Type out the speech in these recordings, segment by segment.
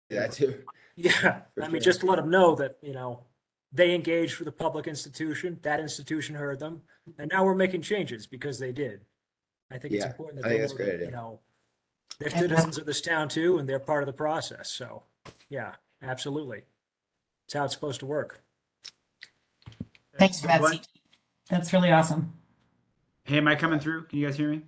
that too. Yeah, For I mean, sure. just to let them know that, they engaged with a public institution, that institution heard them, and now we're making changes because they did. I think it's Yeah, important I that they think that's know a great that, idea. they're citizens of this town too, and they're part of the process. So, yeah, absolutely. It's how it's supposed to work. Thanks for that, What? CT. That's really awesome. Hey, am I coming through? Can you guys hear me?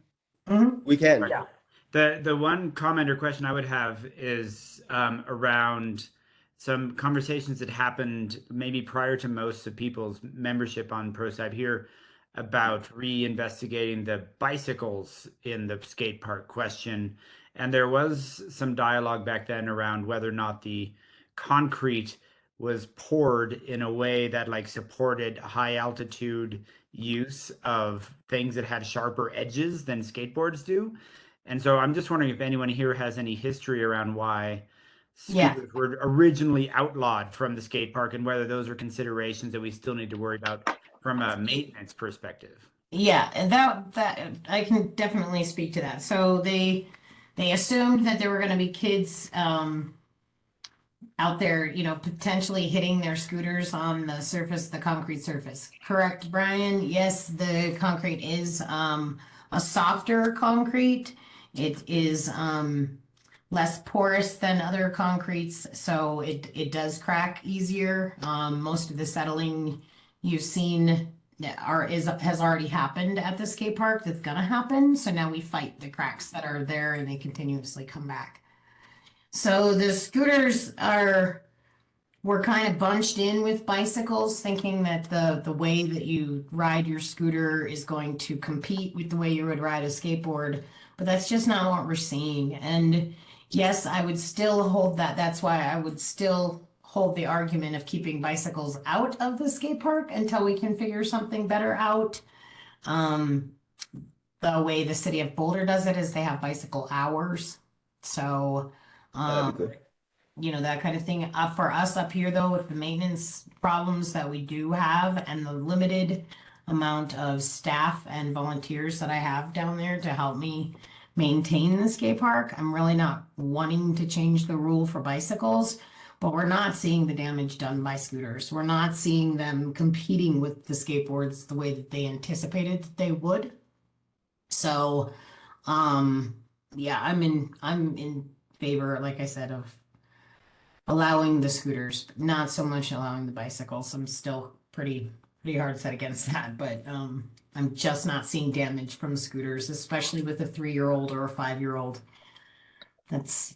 We can. Yeah. The one comment or question I would have is around some conversations that happened maybe prior to most of people's membership on ProSab here about reinvestigating the bicycles in the skate park question. And there was some dialogue back then around whether or not the concrete was poured in a way that like supported high altitude use of things that had sharper edges than skateboards do. And so I'm just wondering if anyone here has any history around why Yeah. scooters were originally outlawed from the skate park and whether those are considerations that we still need to worry about from a maintenance perspective. Yeah, and that I can definitely speak to that. So they assumed that there were going to be kids out there, potentially hitting their scooters on the surface, the concrete surface. Correct, Brian? Yes, the concrete is a softer concrete. It is less porous than other concretes, so it does crack easier. Most of the settling you've seen has already happened at the skate park. That's gonna happen. So now we fight the cracks that are there, and they continuously come back. So the scooters were kind of bunched in with bicycles, thinking that the way that you ride your scooter is going to compete with the way you would ride a skateboard, but that's just not what we're seeing. And yes, I would still hold that. That's why I would still hold the argument of keeping bicycles out of the skate park until we can figure something better out. The way the city of Boulder does it is they have bicycle hours. So, That'd be cool. that kind of thing. For us up here, though, with the maintenance problems that we do have and the limited amount of staff and volunteers that I have down there to help me maintain the skate park, I'm really not wanting to change the rule for bicycles, but we're not seeing the damage done by scooters. We're not seeing them competing with the skateboards the way that they anticipated that they would. So, yeah, I'm in favor, like I said, of allowing the scooters, but not so much allowing the bicycles. I'm still pretty hard set against that, but I'm just not seeing damage from scooters, especially with a 3-year-old or a 5-year-old.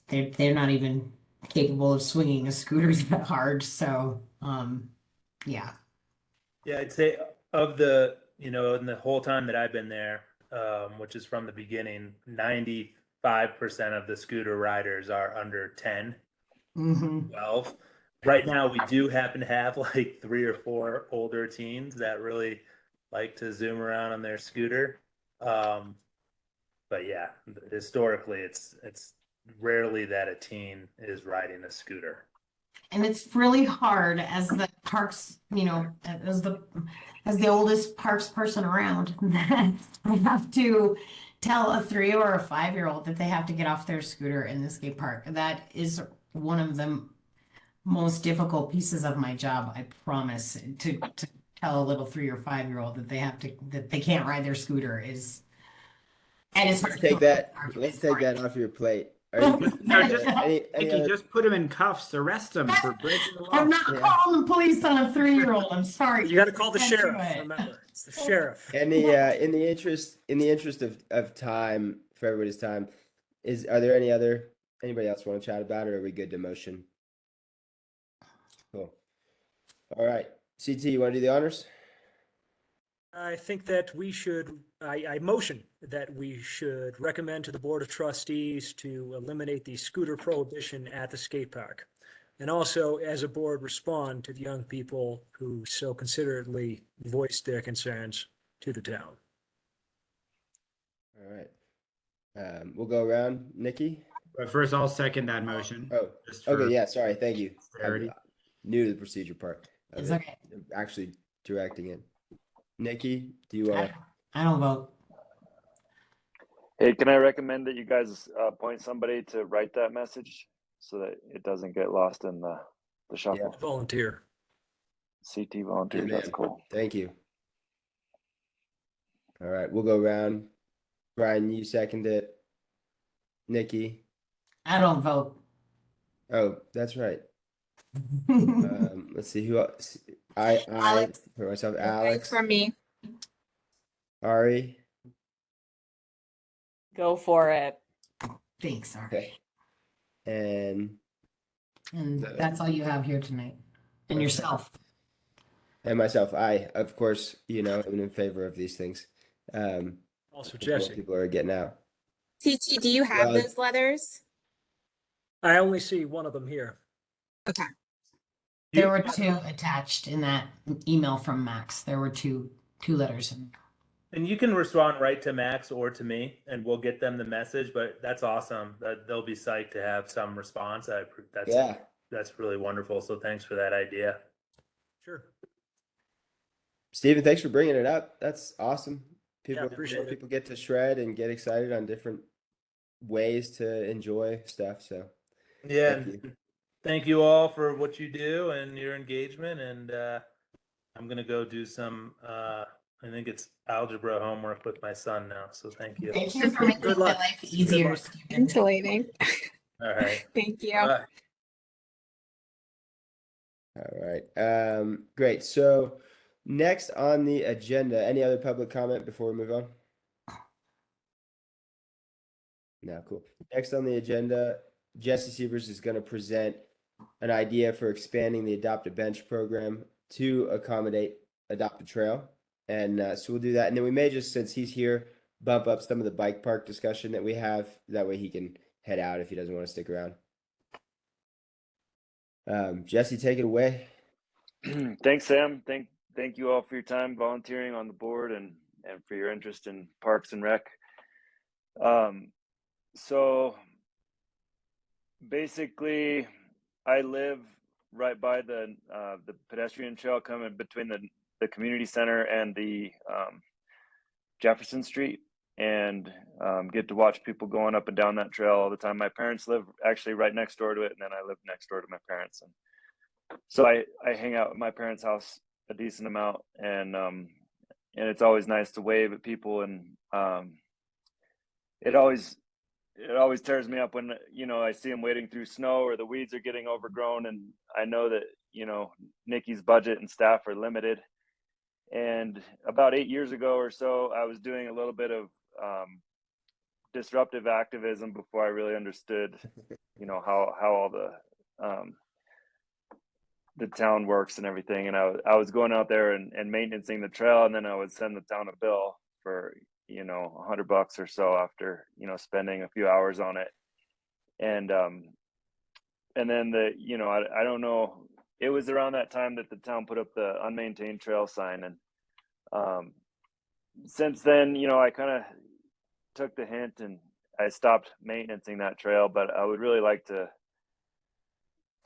They're not even capable of swinging a scooter that hard. So yeah. Yeah, I'd say of the, in the whole time that I've been there, which is from the beginning, 95% of the scooter riders are under 10, 12. Right now, we do happen to have like 3 or 4 older teens that really like to zoom around on their scooter. But yeah, historically, it's rarely that a teen is riding a scooter. And it's really hard as the parks, as the oldest parks person around, I have to tell a 3 or a 5-year-old that they have to get off their scooter in the skate park. That is one of the most difficult pieces of my job, I promise. To tell a little 3 or 5-year-old that they can't ride their scooter is, and it's hard. Let's take that off your plate. Are you, No, just any other, just put him in cuffs, arrest him for breaking the law. I'm not calling the police on a 3-year-old. I'm sorry. You got to call the Can't do sheriff. it. Remember, it's the sheriff. in the interest of time, for everybody's time, are there anybody else want to chat about it, or are we good to motion? Cool. All right. CT, you want to do the honors? I think that I motion that we should recommend to the Board of Trustees to eliminate the scooter prohibition at the skate park. And also, as a board, respond to the young people who so considerately voiced their concerns to the town. All right. We'll go around. Nikki? But first, I'll second that motion. Oh, just for okay. Yeah, sorry. Thank you. clarity. I'm new to the procedure part. It's okay. Actually directing it. Nikki, do you want to? I don't vote. Hey, can I recommend that you guys appoint somebody to write that message so that it doesn't get lost in the shuffle. Volunteer. CT volunteers, that's Amen. cool. Thank you. All right, we'll go around. Brian, you second it. Nikki. I don't vote. Oh, that's right. Let's see who else. I Alex. for myself. Okay, Alex. from me. Ari. Go for it. Thanks, sorry. Okay. And And that's all you have here tonight. And yourself. myself. I, of course, am in favor of these things. Also I think more Jesse. people are getting out. TT, do you have Well, those letters? I only see one of them here. Okay. There were two attached in that email from Max. There were two letters in. And you can respond right to Max or to me, and we'll get them the message. But that's awesome. They'll be psyched to have some response. Yeah. That's really wonderful. So thanks for that idea. Sure. Steven, thanks for bringing it up. That's awesome. Yeah, appreciate it. People get to shred and get excited on different ways to enjoy stuff. So Yeah, thank you. and thank you all for what you do and your engagement. And I'm gonna go do some. I think it's algebra homework with my son now. So thank you. Thank you for making Good my luck. life Good easier, luck. Stephen. Insulating. All right. Thank you. Bye. All right. Great. So next on the agenda, any other public comment before we move on? No, cool. Next on the agenda, Jesse Sievers is going to present an idea for expanding the Adopt a Bench program to accommodate Adopt a Trail. And so we'll do that. And then we may just, since he's here, bump up some of the bike park discussion that we have. That way he can head out if he doesn't want to stick around. Jesse, take it away. Thanks, Sam. Thank you all for your time volunteering on the board and for your interest in Parks and Rec. So basically, I live right by the pedestrian trail coming between the community center and the Jefferson Street, and get to watch people going up and down that trail all the time. My parents live actually right next door to it, and then I live next door to my parents, and so I hang out at my parents' house a decent amount, and it's always nice to wave at people, and it always tears me up when I see them wading through snow or the weeds are getting overgrown, and I know that Nikki's budget and staff are limited. And about 8 years ago or so, I was doing a little bit of disruptive activism before I really understood how all the town works and everything. And I was going out there and maintaining the trail, and then I would send the town a bill for $100 or so after spending a few hours on it. And then I don't know, it was around that time that the town put up the unmaintained trail sign, and since then I kind of took the hint and I stopped maintaining that trail, but I would really like to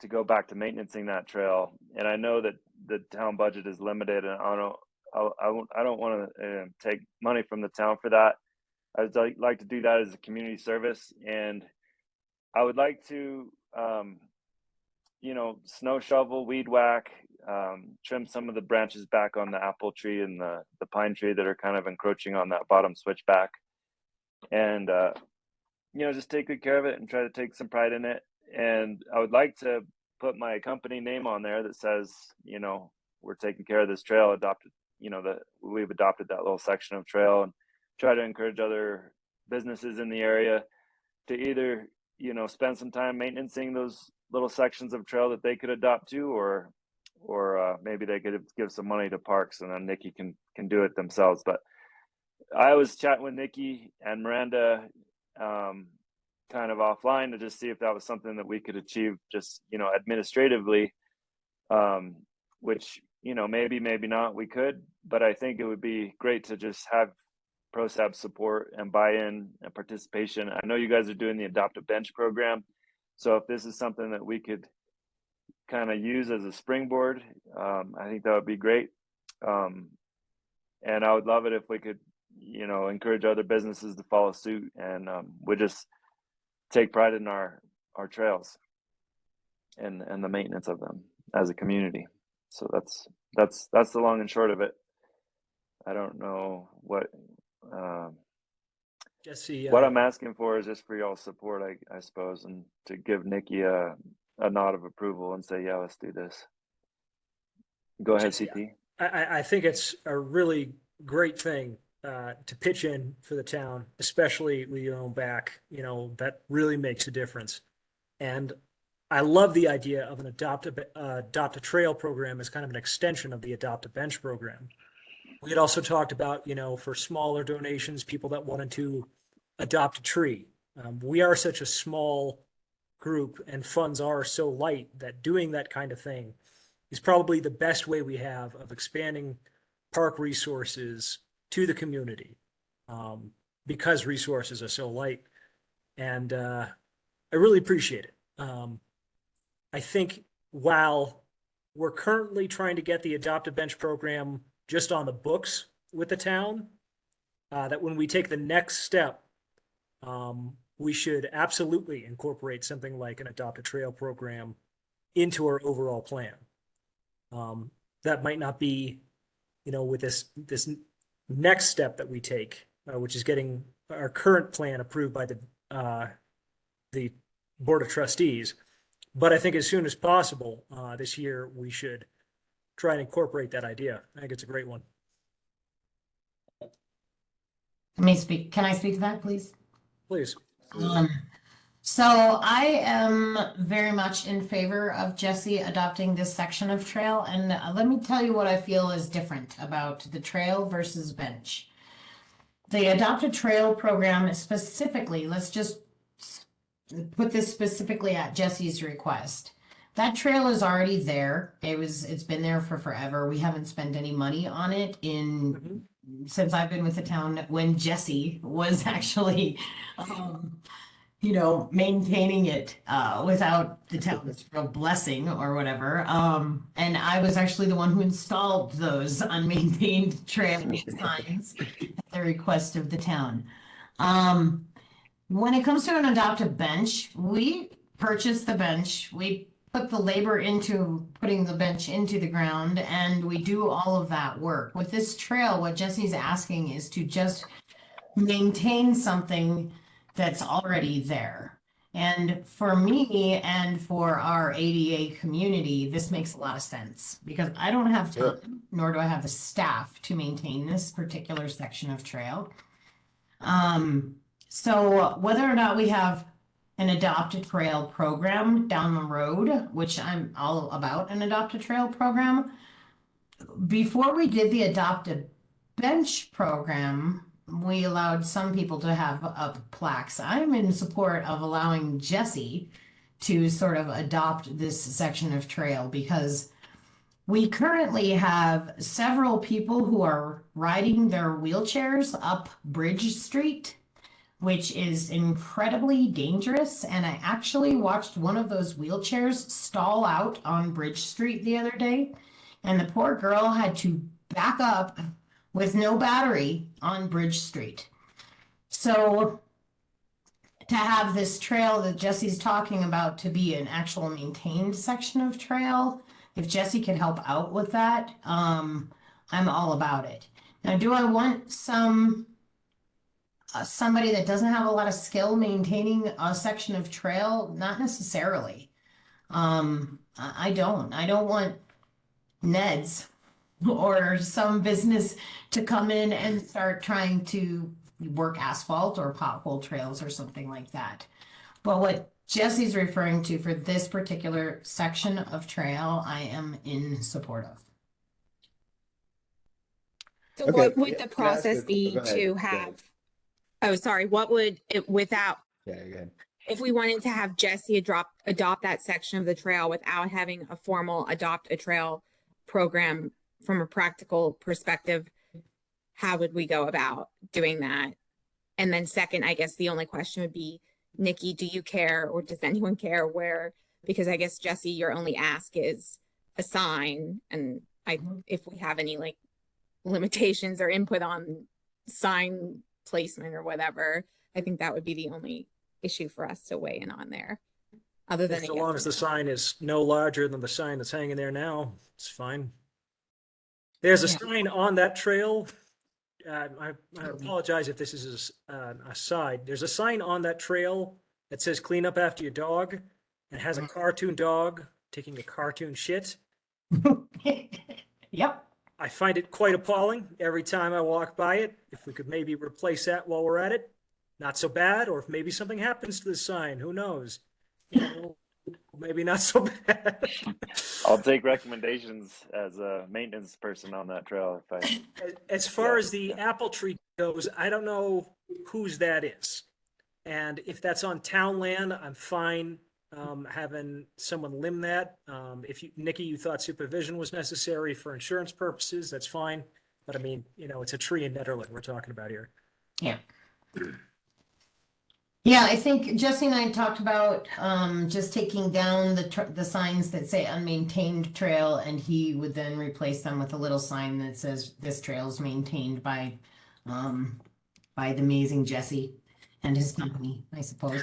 go back to maintaining that trail. And I know that the town budget is limited, and I don't want to take money from the town for that. I'd like to do that as a community service, and I would like to snow shovel, weed whack, trim some of the branches back on the apple tree and the pine tree that are kind of encroaching on that bottom switchback, and just take good care of it and try to take some pride in it. And I would like to put my company name on there that says we're taking care of this trail, we've adopted that little section of trail, and try to encourage other businesses in the area to either spend some time maintaining those little sections of trail that they could adopt to, or maybe they could give some money to Parks, and then Nikki can do it themselves. But I was chatting with Nikki and Miranda kind of offline to just see if that was something that we could achieve just administratively, which maybe not, we could, but I think it would be great to just have PROSAB support and buy-in and participation. I know you guys are doing the Adopt a Bench program, so if this is something that we could kind of use as a springboard, I think that would be great. And I would love it if we could encourage other businesses to follow suit, and we just take pride in our trails. and the maintenance of them as a community. So that's the long and short of it. I don't know Jesse, what I'm asking for is just for y'all's support, I suppose, and to give Nikki a nod of approval and say, yeah, let's do this. Go ahead, Jesse, CT. I think it's a really great thing to pitch in for the town, especially with your own back. You know, that really makes a difference. And I love the idea of an adopt a trail program as kind of an extension of the adopt a bench program. We had also talked about, you know, for smaller donations, people that wanted to adopt a tree. We are such a small group and funds are so light that doing that kind of thing is probably the best way we have of expanding park resources to the community, because resources are so light. And I really appreciate it. I think while we're currently trying to get the Adopt a Bench program just on the books with the town, that when we take the next step, we should absolutely incorporate something like an Adopt a Trail program into our overall plan. That might not be, you know, with this next step that we take, which is getting our current plan approved by the Board of Trustees. But I think as soon as possible this year, we should try and incorporate that idea. I think it's a great one. Can I speak to that, please? Please. So I am very much in favor of Jesse adopting this section of trail, and let me tell you what I feel is different about the trail versus bench. The Adopt a Trail program specifically, let's just put this specifically at Jesse's request. That trail is already there. It's been there for forever. We haven't spent any money on it since I've been with the town, when Jesse was actually maintaining it without the town's real blessing or whatever. And I was actually the one who installed those unmaintained trail signs at the request of the town. When it comes to an Adopt a Bench, we purchased the bench. We put the labor into putting the bench into the ground, and we do all of that work. With this trail, what Jesse's asking is to just maintain something that's already there. And for me and for our ADA community, this makes a lot of sense because I don't have time, nor do I have the staff to maintain this particular section of trail. So whether or not we have an Adopt a Trail program down the road, which I'm all about an Adopt a Trail program, before we did the Adopt a Bench program, we allowed some people to have up plaques. I'm in support of allowing Jesse to sort of adopt this section of trail because we currently have several people who are riding their wheelchairs up Bridge Street, which is incredibly dangerous. And I actually watched one of those wheelchairs stall out on Bridge Street the other day. And the poor girl had to back up with no battery on Bridge Street. So to have this trail that Jesse's talking about to be an actual maintained section of trail, if Jesse can help out with that, I'm all about it. Now, do I want somebody that doesn't have a lot of skill maintaining a section of trail? Not necessarily. I don't want Ned's or some business to come in and start trying to work asphalt or pothole trails or something like that. But what Jesse's referring to for this particular section of trail, I am in support of. So Okay, what would yeah, the can I ask process be go ahead, to go ahead. have, oh, sorry, what would it without, Yeah, go ahead. if we wanted to have Jesse adopt that section of the trail without having a formal Adopt a Trail program from a practical perspective, how would we go about doing that? And then second, I guess the only question would be, Nikki, do you care or does anyone care where, because I guess Jesse, your only ask is a sign. And if we have any like limitations or input on sign placement or whatever, I think that would be the only issue for us to weigh in on there. other than a So long yes as or the no. sign is no larger than the sign that's hanging there now, it's fine. There's a Yeah. sign on that trail. I apologize if this is a side. There's a sign on that trail that says clean up after your dog and has a cartoon dog taking a cartoon shit. Yep. I find it quite appalling every time I walk by it. If we could maybe replace that while we're at it, not so bad. Or if maybe something happens to the sign, who knows? You know, maybe not so bad. I'll take recommendations as a maintenance person on that trail. If I, As far Yeah, as the yeah. apple tree goes, I don't know whose that is. And if that's on town land, I'm fine having someone limb that. If you, Nikki, you thought supervision was necessary for insurance purposes, that's fine. But I mean, you know, it's a tree in Nederland we're talking about here. Yeah. Yeah, I think Jesse and I talked about just taking down the signs that say unmaintained trail, and he would then replace them with a little sign that says this trail is maintained by the amazing Jesse and his company, I suppose.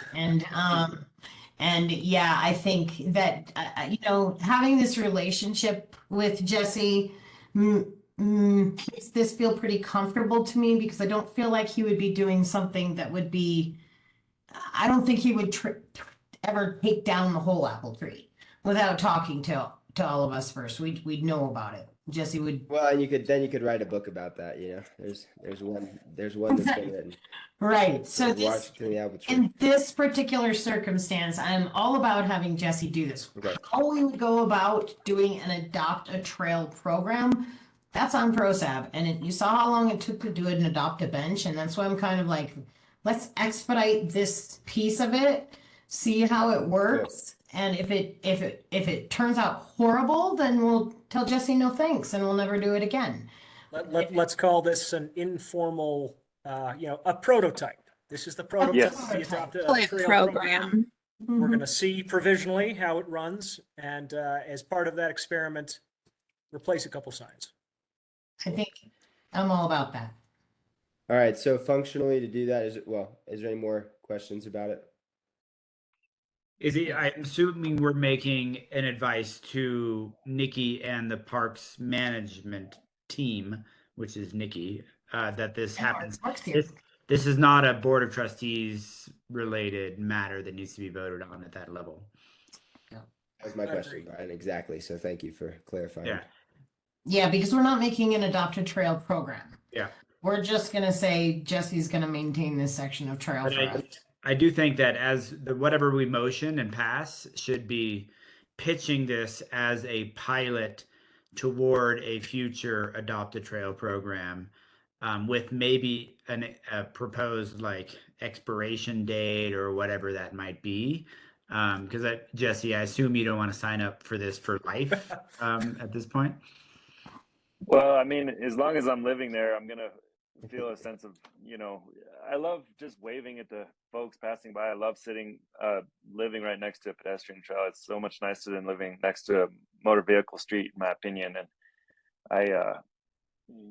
And yeah, I think that you know, having this relationship with Jesse makes this feel pretty comfortable to me, because I don't feel like he would be doing something that would be. I don't think he would ever take down the whole apple tree without talking to all of us first. We'd know about it. Jesse would. Well, and you could write a book about that. You know, there's one that's been written. Right. So George this, Washington, the apple tree. in this particular circumstance, I'm all about having Jesse do this. Okay. How we would go about doing an adopt a trail program, that's on PROSAB. And you saw how long it took to do an adopt a bench. And that's why I'm kind of like, let's expedite this piece of it, see how it works. And if it turns out horrible, then we'll tell Jesse no thanks and we'll never do it again. Let's call this an informal, you know, a prototype. This is the prototype. Yes. of the adopted Pilot trail program. We're going to see provisionally how it runs, and as part of that experiment, replace a couple signs. I think I'm all about that. All right. So functionally, to do that, is there any more questions about it? I'm assuming we're making an advice to Nikki and the parks management team, which is Nikki, that this happens. This is not a board of trustees related matter that needs to be voted on at that level. That was my question, Brian. Exactly. So thank you for clarifying. Yeah. Yeah, because we're not making an adopt a trail program. Yeah. We're just gonna say Jesse's gonna maintain this section of trail But for us. I do think that whatever we motion and pass should be pitching this as a pilot toward a future adopt a trail program, with maybe a proposed like expiration date or whatever that might be. Because Jesse, I assume you don't want to sign up for this for life at this point. Well, I mean, as long as I'm living there, I'm gonna feel a sense of, you know, I love just waving at the folks passing by. I love living right next to a pedestrian trail. It's so much nicer than living next to a motor vehicle street, in my opinion. And I,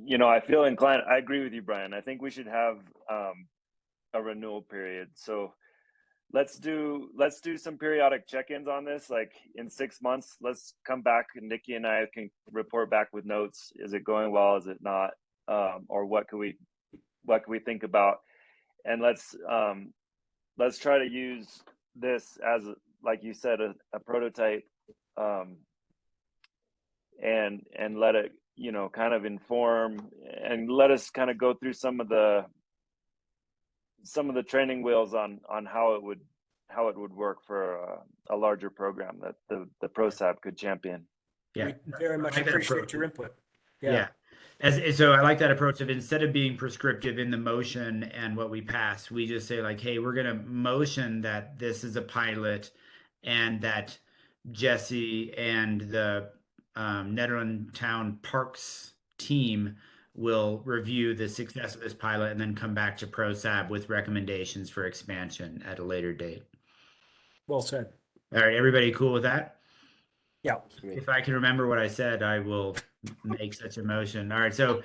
you know, I feel inclined. I agree with you, Brian. I think we should have a renewal period. So let's do some periodic check-ins on this. Like in 6 months, let's come back and Nikki and I can report back with notes. Is it going well? Is it not? Or what can we think about? And let's try to use this as, like you said, a prototype, and let it, you know, kind of inform and let us kind of go through some of the training wheels on how it would work for a larger program that the PROSAB could champion. Yeah, We very much appreciate your input. Yeah. So I like that approach of, instead of being prescriptive in the motion and what we pass, we just say like, hey, we're going to motion that this is a pilot and that Jesse and the Nederland Town Parks team will review the success of this pilot and then come back to PROSAB with recommendations for expansion at a later date. Well said. All right, everybody cool with that? Yeah. If I can remember what I said, I will make such a motion. All right, so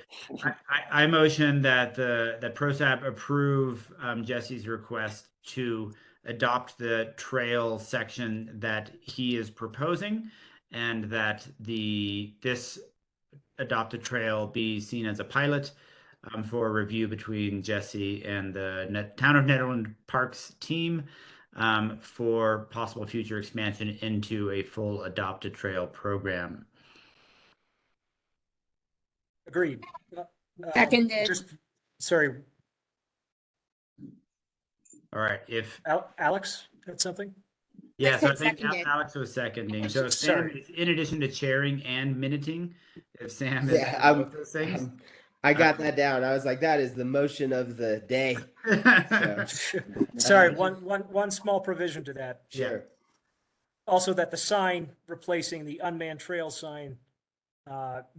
I motion that the PROSAB approve Jesse's request to adopt the trail section that he is proposing, and that this adopted trail be seen as a pilot for review between Jesse and the Town of Nederland Parks team for possible future expansion into a full adopted trail program. Agreed. Seconded. Just, sorry, All right, if Alex had something? yeah, so I said think seconded. Alex was seconding. So if Sam, Sorry. in addition to chairing and minuting, if Sam is Yeah, both those things. I got that down. I was like, that is the motion of the day. So, Sorry, one small provision to that. sure. Also that the sign replacing the unmanned trail sign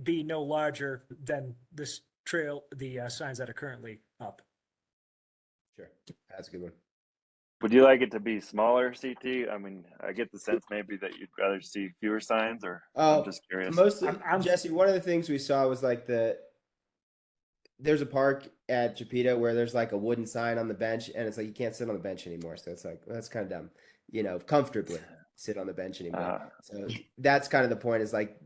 be no larger than this trail, the signs that are currently up. Sure. That's a good one. Would you like it to be smaller, CT? I mean, I get the sense maybe that you'd rather see fewer signs, or I'm just curious. Mostly, I'm- Jesse, one of the things we saw was like there's a park at Chapita where there's like a wooden sign on the bench, and it's like you can't sit on the bench anymore. So it's like, well, that's kind of dumb, comfortably sit on the bench anymore. So that's kind of the point, is like,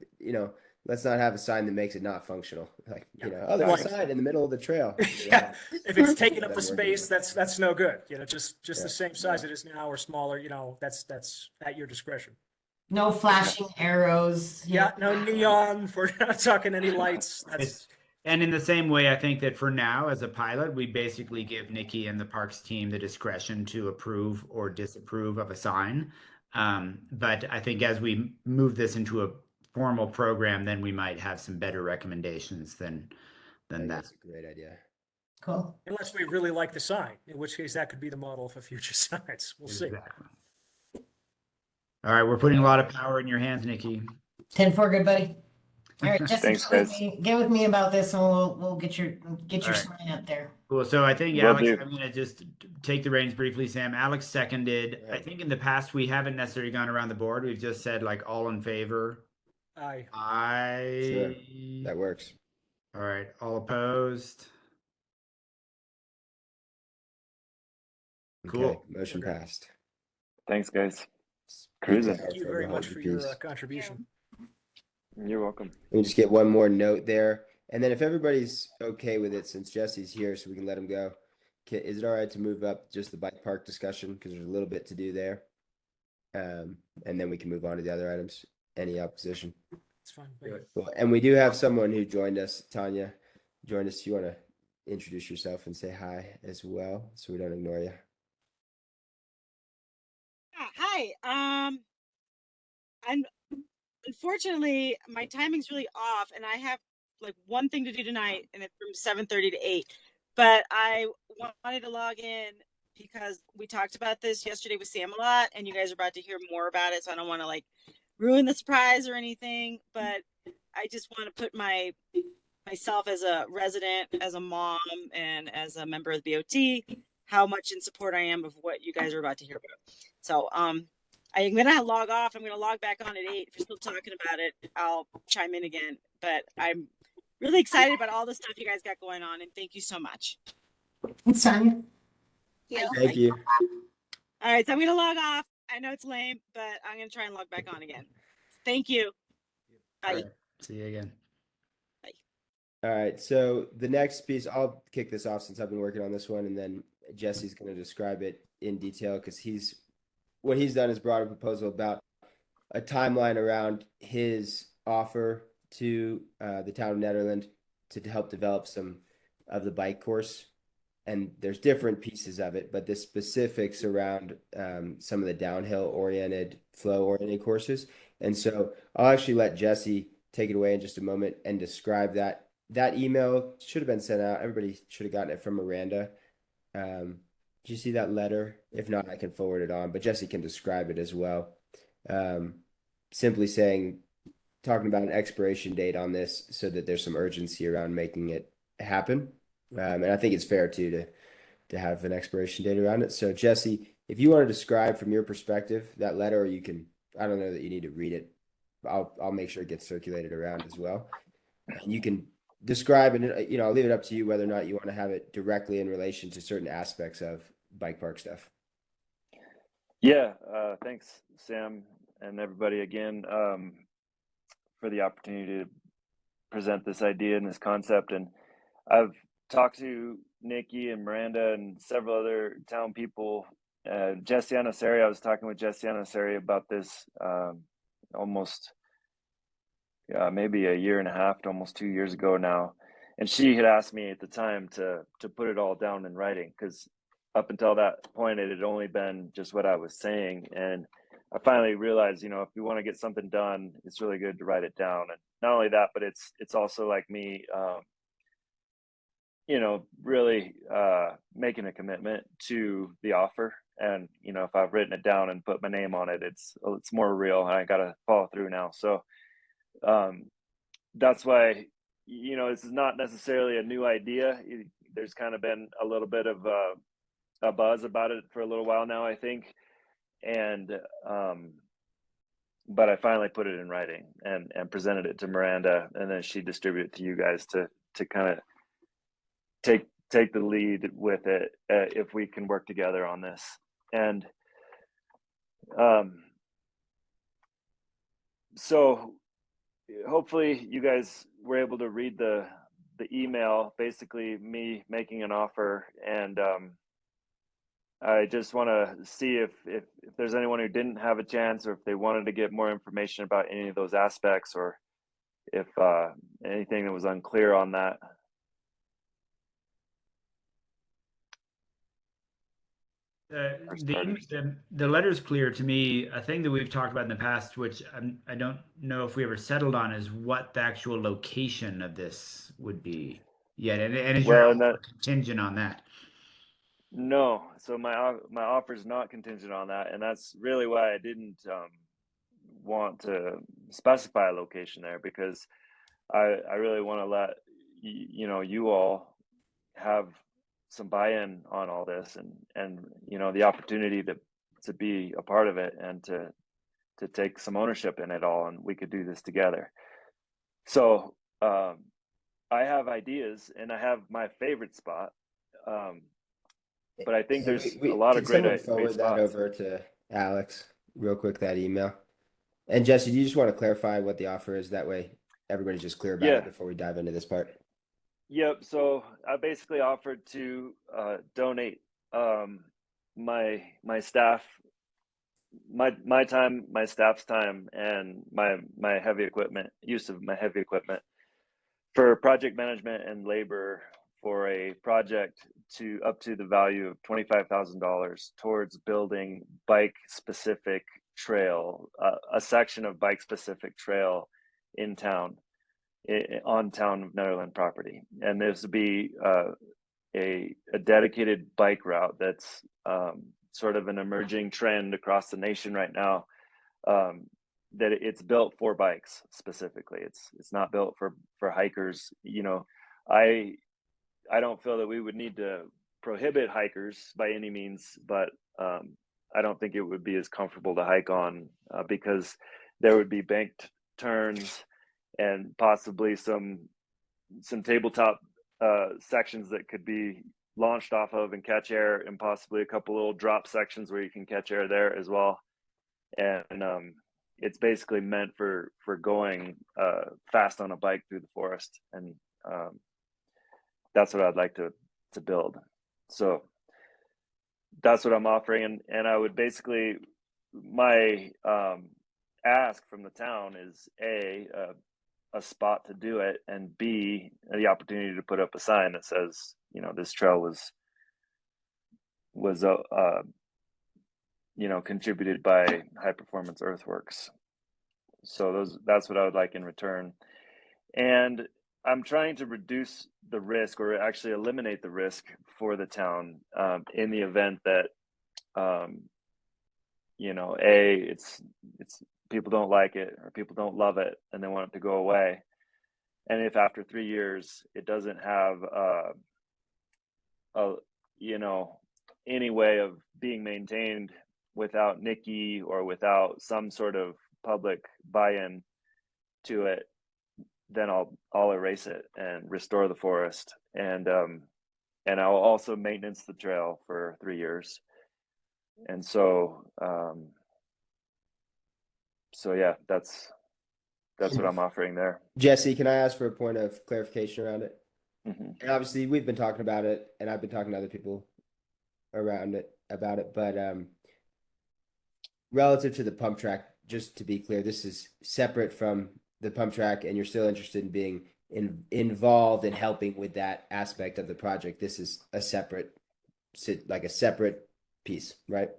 let's not have a sign that makes it not functional. Like, there's a Like- sign in the middle of the trail. Yeah, if it's taking up the Doesn't work space, that's no good. Just Yeah. the same size it is now or smaller, that's at your discretion. No flashing arrows. Yeah, no neon, we're not talking any lights. That's, And in the same way, I think that for now, as a pilot, we basically give Nikki and the parks team the discretion to approve or disapprove of a sign. But I think as we move this into a formal program, then we might have some better recommendations than I think that. that's a great idea. Cool. unless we really like the sign, in which case that could be the model for future signs. We'll see. Exactly. All right, we're putting a lot of power in your hands, Nikki. 10-4, good buddy. All right, Jesse, Thanks, get with me about this, and we'll get your All right. sign up there. Cool. So I think, Will Alex, do. I'm going to just take the reins briefly, Sam. Alex seconded. I Right. think in the past, we haven't necessarily gone around the board. We've just said like all in favor. Aye. That works. All right. All opposed. Cool. Okay, motion Okay. passed. Thanks, guys. Speak Cruising. power Thank you for very every much hundred for your piece. contribution. You're welcome. Let me just get one more note there. And then if everybody's okay with it, since Jesse's here, so we can let him go, is it all right to move up just the bike park discussion? Because there's a little bit to do there. And then we can move on to the other items. Any opposition? It's fine. Well, and we do have someone who joined us, Tanya, joined us. You want to introduce yourself and say hi as well, so we don't ignore you? Hi. I'm unfortunately my timing's really off, and I have like one thing to do tonight, and it's from 7:30 to 8. But I wanted to log in because we talked about this yesterday with Sam a lot, and you guys are about to hear more about it. So I don't want to like ruin the surprise or anything, but I just want to put myself as a resident, as a mom, and as a member of the BOT, how much in support I am of what you guys are about to hear about. So I'm gonna log off. I'm gonna log back on at 8. If you're still talking about it, I'll chime in again. But I'm really excited about all the stuff you guys got going on, and thank you so much. It's Sonia. Thank you. All right, so I'm gonna log off. I know it's lame, but I'm gonna try and log back on again. Thank you. Bye. All right. See you again. All right, so the next piece, I'll kick this off since I've been working on this one, and then Jesse's going to describe it in detail because what he's done is brought a proposal about a timeline around his offer to the town of Nederland to help develop some of the bike course. And there's different pieces of it, but the specifics around some of the downhill-oriented, flow-oriented courses. And so I'll actually let Jesse take it away in just a moment and describe that. That email should have been sent out. Everybody should have gotten it from Miranda. Did you see that letter? If not, I can forward it on, but Jesse can describe it as well. Simply talking about an expiration date on this so that there's some urgency around making it happen. And I think it's fair to have an expiration date around it. So Jesse, if you want to describe from your perspective that letter, or you can, I don't know that you need to read it. I'll make sure it gets circulated around as well. And you can describe, and I'll leave it up to you whether or not you want to have it directly in relation to certain aspects of bike park stuff. Yeah, thanks, Sam, and everybody again, for the opportunity to present this idea and this concept. And I've talked to Nikki and Miranda and several other town people. Jesse Anasari, I was talking with Jesse Anasari about this almost maybe a year and a half to almost 2 years ago now. And she had asked me at the time to put it all down in writing, because up until that point it had only been just what I was saying. And I finally realized, you know, if you want to get something done, it's really good to write it down. And not only that, but it's also like me, you know, really making a commitment to the offer. And you know, if I've written it down and put my name on it, it's more real. I got to follow through now. So that's why, you know, this is not necessarily a new idea. There's kind of been a little bit of a buzz about it for a little while now, I think. And but I finally put it in writing and presented it to Miranda, and then she distributed it to you guys to kind of take the lead with it, if we can work together on this. And so hopefully you guys were able to read the email, basically me making an offer. And I just want to see if there's anyone who didn't have a chance, or if they wanted to get more information about any of those aspects, or if anything that was unclear on that. The letter's clear to me. A thing that we've talked about in the past, which I don't know if we ever settled on, is what the actual location of this would be yet. And is your Well, and offer that, contingent on that? no, so my offer is not contingent on that, and that's really why I didn't want to specify a location there, because I really want to let you know, you all have some buy-in on all this, and you know, the opportunity to be a part of it, and to take some ownership in it all, and we could do this together. So I have ideas, and I have my favorite spot, but I think there's a lot of Can someone great forward that spots. over to Alex real quick, that email? And Jesse, do you just want to clarify what the offer is? That way everybody's just clear about Yeah. it before we dive into this part. Yep. So I basically offered to donate my staff, my time, my staff's time, and my heavy equipment, use of my heavy equipment, for project management and labor, for a project to up to the value of $25,000 towards building bike specific trail, a section of bike specific trail in town, on town Nederland property. And this would be a dedicated bike route that's sort of an emerging trend across the nation right now, that it's built for bikes specifically. It's not built for hikers. You know, I don't feel that we would need to prohibit hikers by any means, but I don't think it would be as comfortable to hike on, because there would be banked turns and possibly some tabletop sections that could be launched off of and catch air, and possibly a couple little drop sections where you can catch air there as well. And it's basically meant for going fast on a bike through the forest, and that's what I'd like to build. So that's what I'm offering, and I would basically, my ask from the town is a spot to do it, and B, the opportunity to put up a sign that says, you know, this trail was you know, contributed by High Performance Earthworks. So that's what I would like in return. And I'm trying to reduce the risk, or actually eliminate the risk for the town, in the event that you know, it's people don't like it, or people don't love it and they want it to go away. And if after 3 years it doesn't have you know, any way of being maintained without Nikki, or without some sort of public buy-in to it, then I'll erase it and restore the forest, and I'll also maintenance the trail for 3 years. And so, so yeah, that's what I'm offering there. Jesse, can I ask for a point of clarification around it? Hmm. And obviously, we've been talking about it, and I've been talking to other people around it about it, but relative to the pump track, just to be clear, this is separate from the pump track, and you're still interested in being involved in helping with that aspect of the project. This is a separate, like a separate piece, right?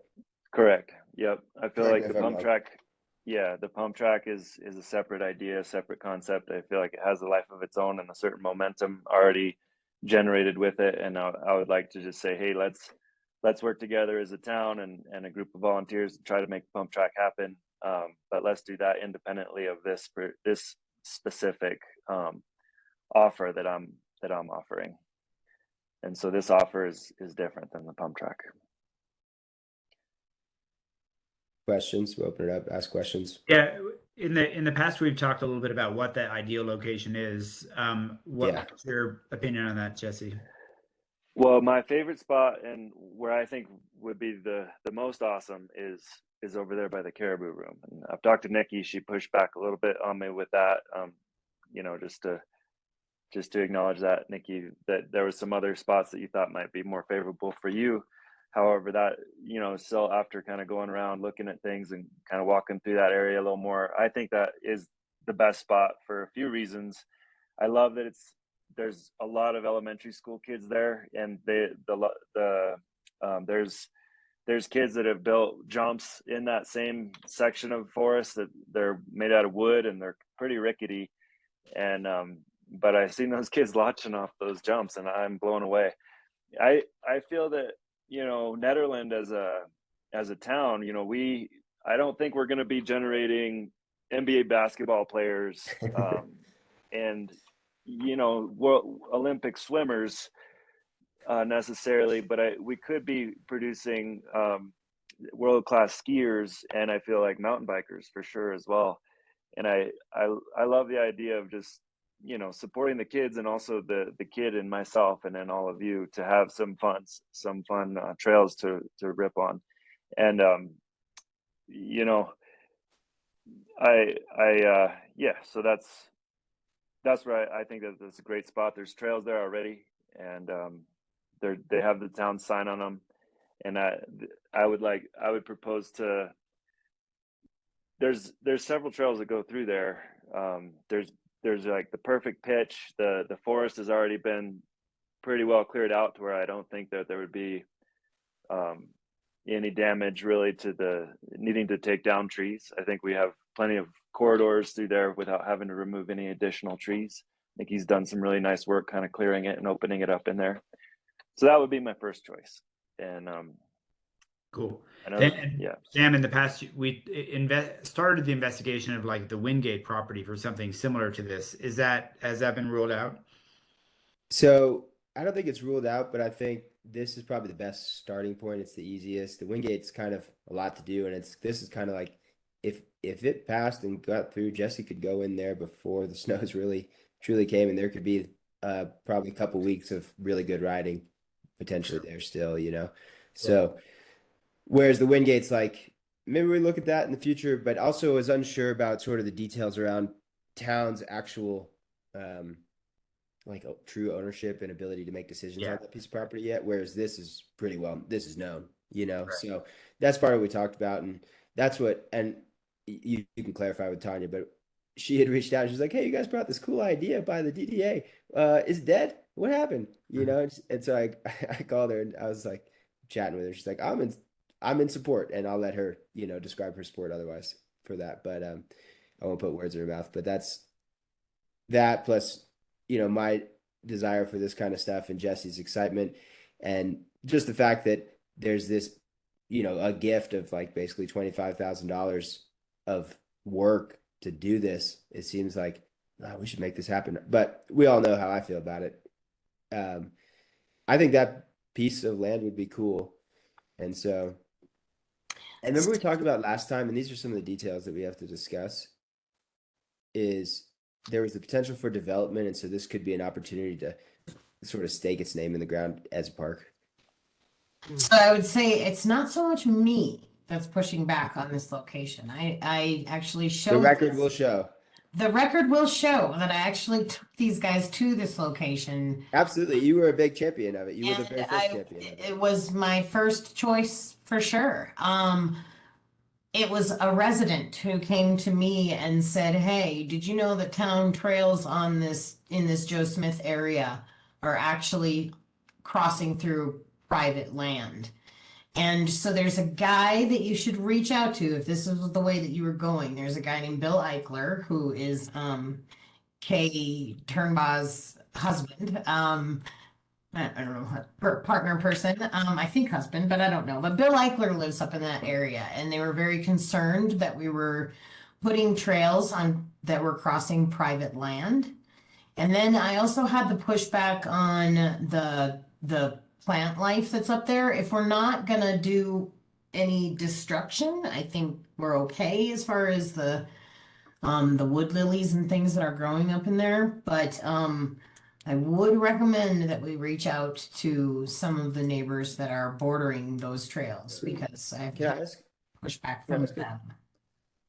Correct. Yep. I feel Correct like me the if I'm pump wrong. track, yeah, the pump track is a separate idea, a separate concept. I feel like it has a life of its own and a certain momentum already generated with it. And I would like to just say, hey, let's work together as a town and a group of volunteers to try to make the pump track happen. But let's do that independently of this specific offer that I'm offering. And so this offer is different than the pump track. Questions? We'll open it up, ask questions. Yeah, in the past, we've talked a little bit about what that ideal location is. What's your opinion on that, Jesse? Well, my favorite spot and where I think would be the most awesome is over there by the Caribou Room. And I've talked to Nikki; she pushed back a little bit on me with that. You know, just to acknowledge that, Nikki, that there was some other spots that you thought might be more favorable for you. However, that, you know, still after kind of going around looking at things and kind of walking through that area a little more, I think that is the best spot for a few reasons. I love that there's a lot of elementary school kids there, and there's kids that have built jumps in that same section of forest that they're made out of wood and they're pretty rickety. And but I've seen those kids launching off those jumps, and I'm blown away. I feel that, you know, Nederland as a town, you know, I don't think we're going to be generating NBA basketball players and, you know, world Olympic swimmers necessarily, but we could be producing world-class skiers, and I feel like mountain bikers for sure as well. And I love the idea of just, you know, supporting the kids and also the kid and myself and then all of you to have some fun trails to rip on. And you know, yeah, so that's where I think that that's a great spot. There's trails there already, and they have the town sign on them. And I would propose to, there's several trails that go through there. There's like the perfect pitch. The forest has already been pretty well cleared out to where I don't think that there would be any damage really to the needing to take down trees. I think we have plenty of corridors through there without having to remove any additional trees. I think he's done some really nice work kind of clearing it and opening it up in there. So that would be my first choice. And Cool. I know, yeah. Sam, in the past, we started the investigation of like the Wingate property for something similar to this. Has that been ruled out? So I don't think it's ruled out, but I think this is probably the best starting point. It's the easiest. The Wingate's kind of a lot to do, and this is kind of like if it passed and got through, Jesse could go in there before the snows really truly came, and there could be probably a couple weeks of really good riding potentially there still, you know. So whereas the Wingate's like maybe we look at that in the future, but also was unsure about sort of the details around town's actual like true ownership and ability to make decisions on that piece of property yet. Whereas this is this is known, you know. Right. So that's part of what we talked about, and that's what. And you can clarify with Tanya, but she had reached out. She's like, "Hey, you guys brought this cool idea by the DDA. Is it dead? What happened? You know?" And so I called her and I was like chatting with her. She's like, I'm in support, and I'll let her, you know, describe her support otherwise for that. But I won't put words in her mouth. But that's that plus, you know, my desire for this kind of stuff and Jesse's excitement, and just the fact that there's this, you know, a gift of like basically $25,000 of work to do this. It seems like we should make this happen. But we all know how I feel about it. I think that piece of land would be cool. And so, and remember we talked about last time, and these are some of the details that we have to discuss, is there was the potential for development, and so this could be an opportunity to sort of stake its name in the ground as a park. So I would say it's not so much me that's pushing back on this location. I actually The showed record this. will show. The record will show that I actually took these guys to this location. Absolutely. You were a big champion of it. You were the And very first champion of it. it was my first choice for sure. It was a resident who came to me and said, "Hey, did you know that town trails on this in this Joe Smith area are actually crossing through private land?" And so there's a guy that you should reach out to if this is the way that you were going. There's a guy named Bill Eichler who is Kay Turnbaugh's husband. I don't know, partner person, I think husband, but I don't know. But Bill Eichler lives up in that area, and they were very concerned that we were putting trails on that were crossing private land. And then I also had the pushback on the plant life that's up there. If we're not gonna do any destruction, I think we're okay as far as the wood lilies and things that are growing up in there. But I would recommend that we reach out to some of the neighbors that are bordering those trails because I have Can I ask pushback Yeah, from that's good. them.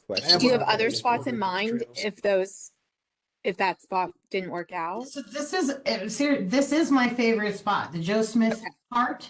question? Do you have one other always spots in ordered mind trails. if that spot didn't work out? So this is my favorite spot, the Joe Smith part.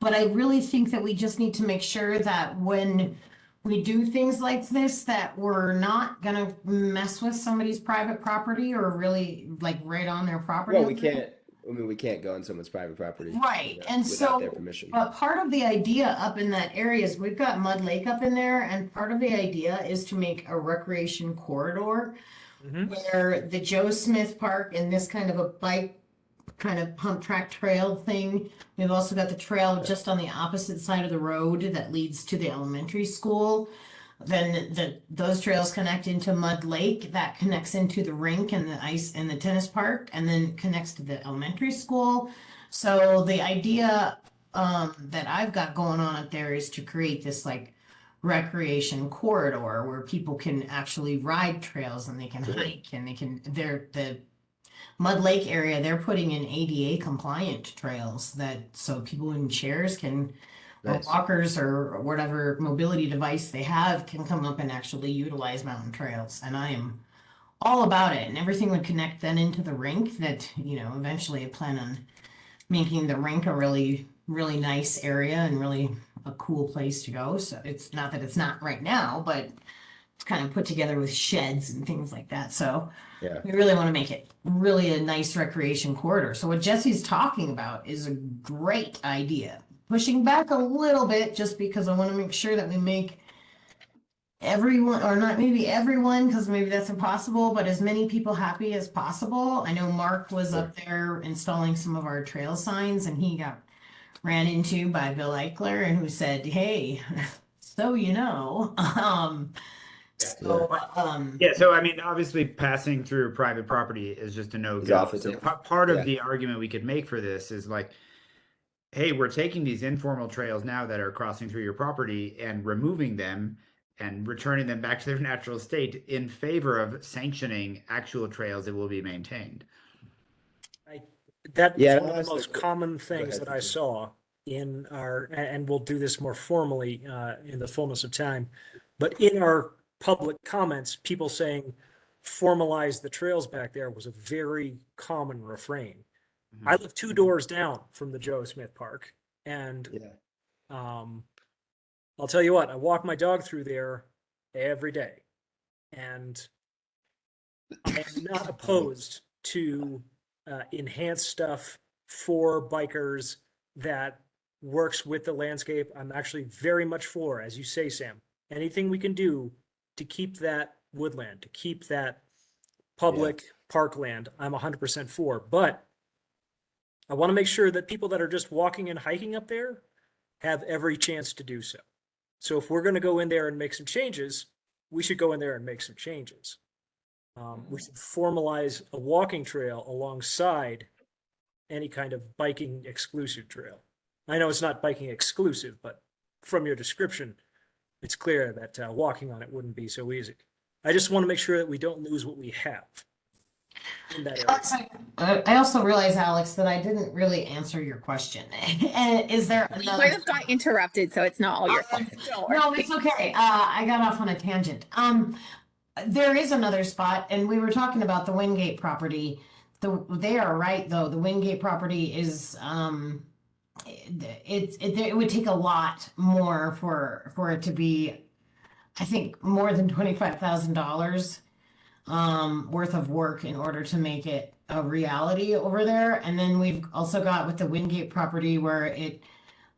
But I really think that we just need to make sure that when we do things like this, that we're not gonna mess with somebody's private property or really like right on their property. Well, we can't. I mean, we can't go on someone's private property, Right, and without their so, permission. but part of the idea up in that area is we've got Mud Lake up in there, and part of the idea is to make a recreation corridor Mhm. where the Joe Smith Park and this kind of a bike, kind of pump track trail thing. We've also got the trail just on the opposite side of the road that leads to the elementary school. Then those trails connect into Mud Lake, that connects into the rink and the ice and the tennis park, and then connects to the elementary school. So the idea that I've got going on up there is to create this like recreation corridor where people can actually ride trails and they can Cool. hike and they can the Mud Lake area, they're putting in ADA compliant trails that so people in chairs can or Nice. walkers or whatever mobility device they have can come up and actually utilize mountain trails. And I am all about it. And everything would connect then into the rink that, eventually I plan on making the rink a really, really nice area and really a cool place to go. So it's not that it's not right now, but it's kind of put together with sheds and things like that. So Yeah. we really want to make it really a nice recreation corridor. So what Jesse's talking about is a great idea. Pushing back a little bit just because I want to make sure that we make everyone, or not maybe everyone, because maybe that's impossible, but as many people happy as possible. I know Mark was up there installing some of our trail signs and he got ran into by Bill Eichler and who said, "Hey, so Yeah, so I mean, obviously, passing through private property is just a It's no-go. awful So too. part of Yeah. the argument we could make for this is like, hey, we're taking these informal trails now that are crossing through your property and removing them and returning them back to their natural state in favor of sanctioning actual trails that will be maintained. That Yeah, was and one I'll of the ask most the- common Go things ahead, that I Susan. saw in and we'll do this more formally in the fullness of time, but in our public comments, people saying formalize the trails back there was a very common refrain. Mhm. I live 2 doors down from the Joe Smith Park, and Yeah. I'll tell you what, I walk my dog through there every day, and I am not opposed to enhanced stuff for bikers that works with the landscape. I'm actually very much for, as you say, Sam, anything we can do to keep that woodland, to keep that public parkland, I'm 100% for. But I want to make sure that people that are just walking and hiking up there have every chance to do so. So if we're going to go in there and make some changes, we should go in there and make some changes. We should formalize a walking trail alongside any kind of biking exclusive trail. I know it's not biking exclusive, but from your description, it's clear that walking on it wouldn't be so easy. I just want to make sure that we don't lose what we have. in that area. Alex, I also realize, Alex, that I didn't really answer your question. And is there You another? might have got interrupted, so it's not all your fault. Don't worry. No, it's okay. I got off on a tangent. There is another spot, and we were talking about the Wingate property. They are right though. The Wingate property is it would take a lot more for it to be, I think, more than $25,000 worth of work in order to make it a reality over there. And then we've also got with the Wingate property where it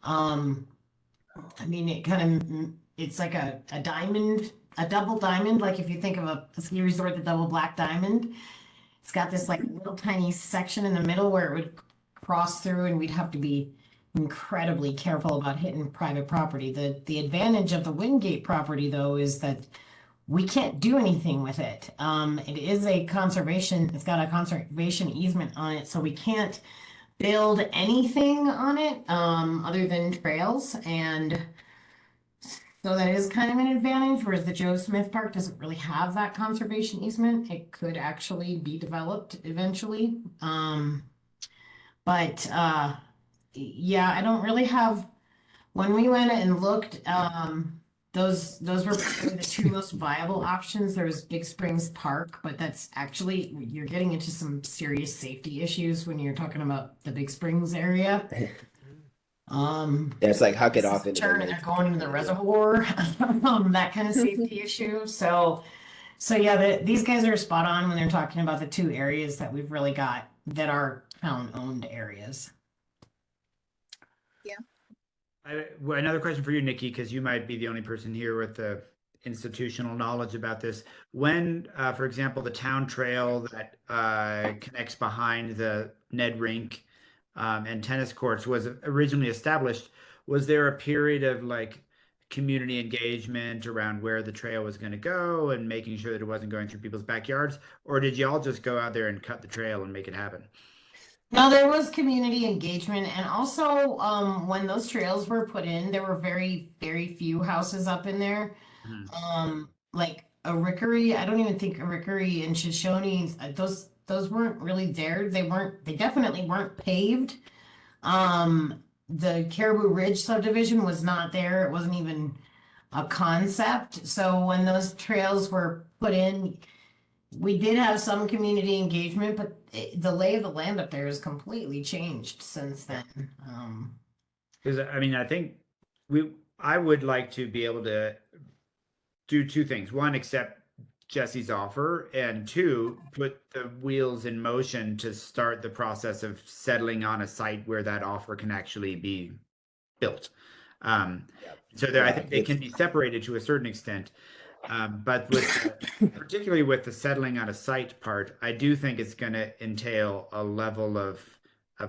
I mean, it kind of, it's like a diamond, a double diamond. Like if you think of a ski resort, the double black diamond, it's got this like little tiny section in the middle where it would cross through, and we'd have to be incredibly careful about hitting private property. The advantage of the Wingate property though is that we can't do anything with it. It is a conservation, it's got a conservation easement on it, so we can't build anything on it other than trails, and so that is kind of an advantage, whereas the Joe Smith Park doesn't really have that conservation easement. It could actually be developed eventually. But yeah, I don't really have, when we went and looked, those were probably the two most viable options. There was Big Springs Park, but that's actually, you're getting into some serious safety issues when you're talking about the Big Springs area. Yeah, it's like huck it off into the turn and lake. they're going into the reservoir, that kind of safety issue. So yeah, these guys are spot on when they're talking about the two areas that we've really got that are town-owned areas. Well, another question for you, Nikki, because you might be the only person here with the institutional knowledge about this. When, for example, the town trail that connects behind the Ned Rink and tennis courts was originally established, was there a period of like community engagement around where the trail was going to go and making sure that it wasn't going through people's backyards? Or did you all just go out there and cut the trail and make it happen? No, there was community engagement, and also when those trails were put in, there were very, very few houses up in there. Like a Rickery, I don't even think a Rickery and Shoshone, those weren't really there. They definitely weren't paved. The Caribou Ridge subdivision was not there. It wasn't even a concept. So when those trails were put in, we did have some community engagement, but the lay of the land up there has completely changed since then. Because I mean, I think I would like to be able to do two things. One, accept Jesse's offer, and two, put the wheels in motion to start the process of settling on a site where that offer can actually be built. So there, I think they can be separated to a certain extent. But particularly with the settling on a site part, I do think it's going to entail a level of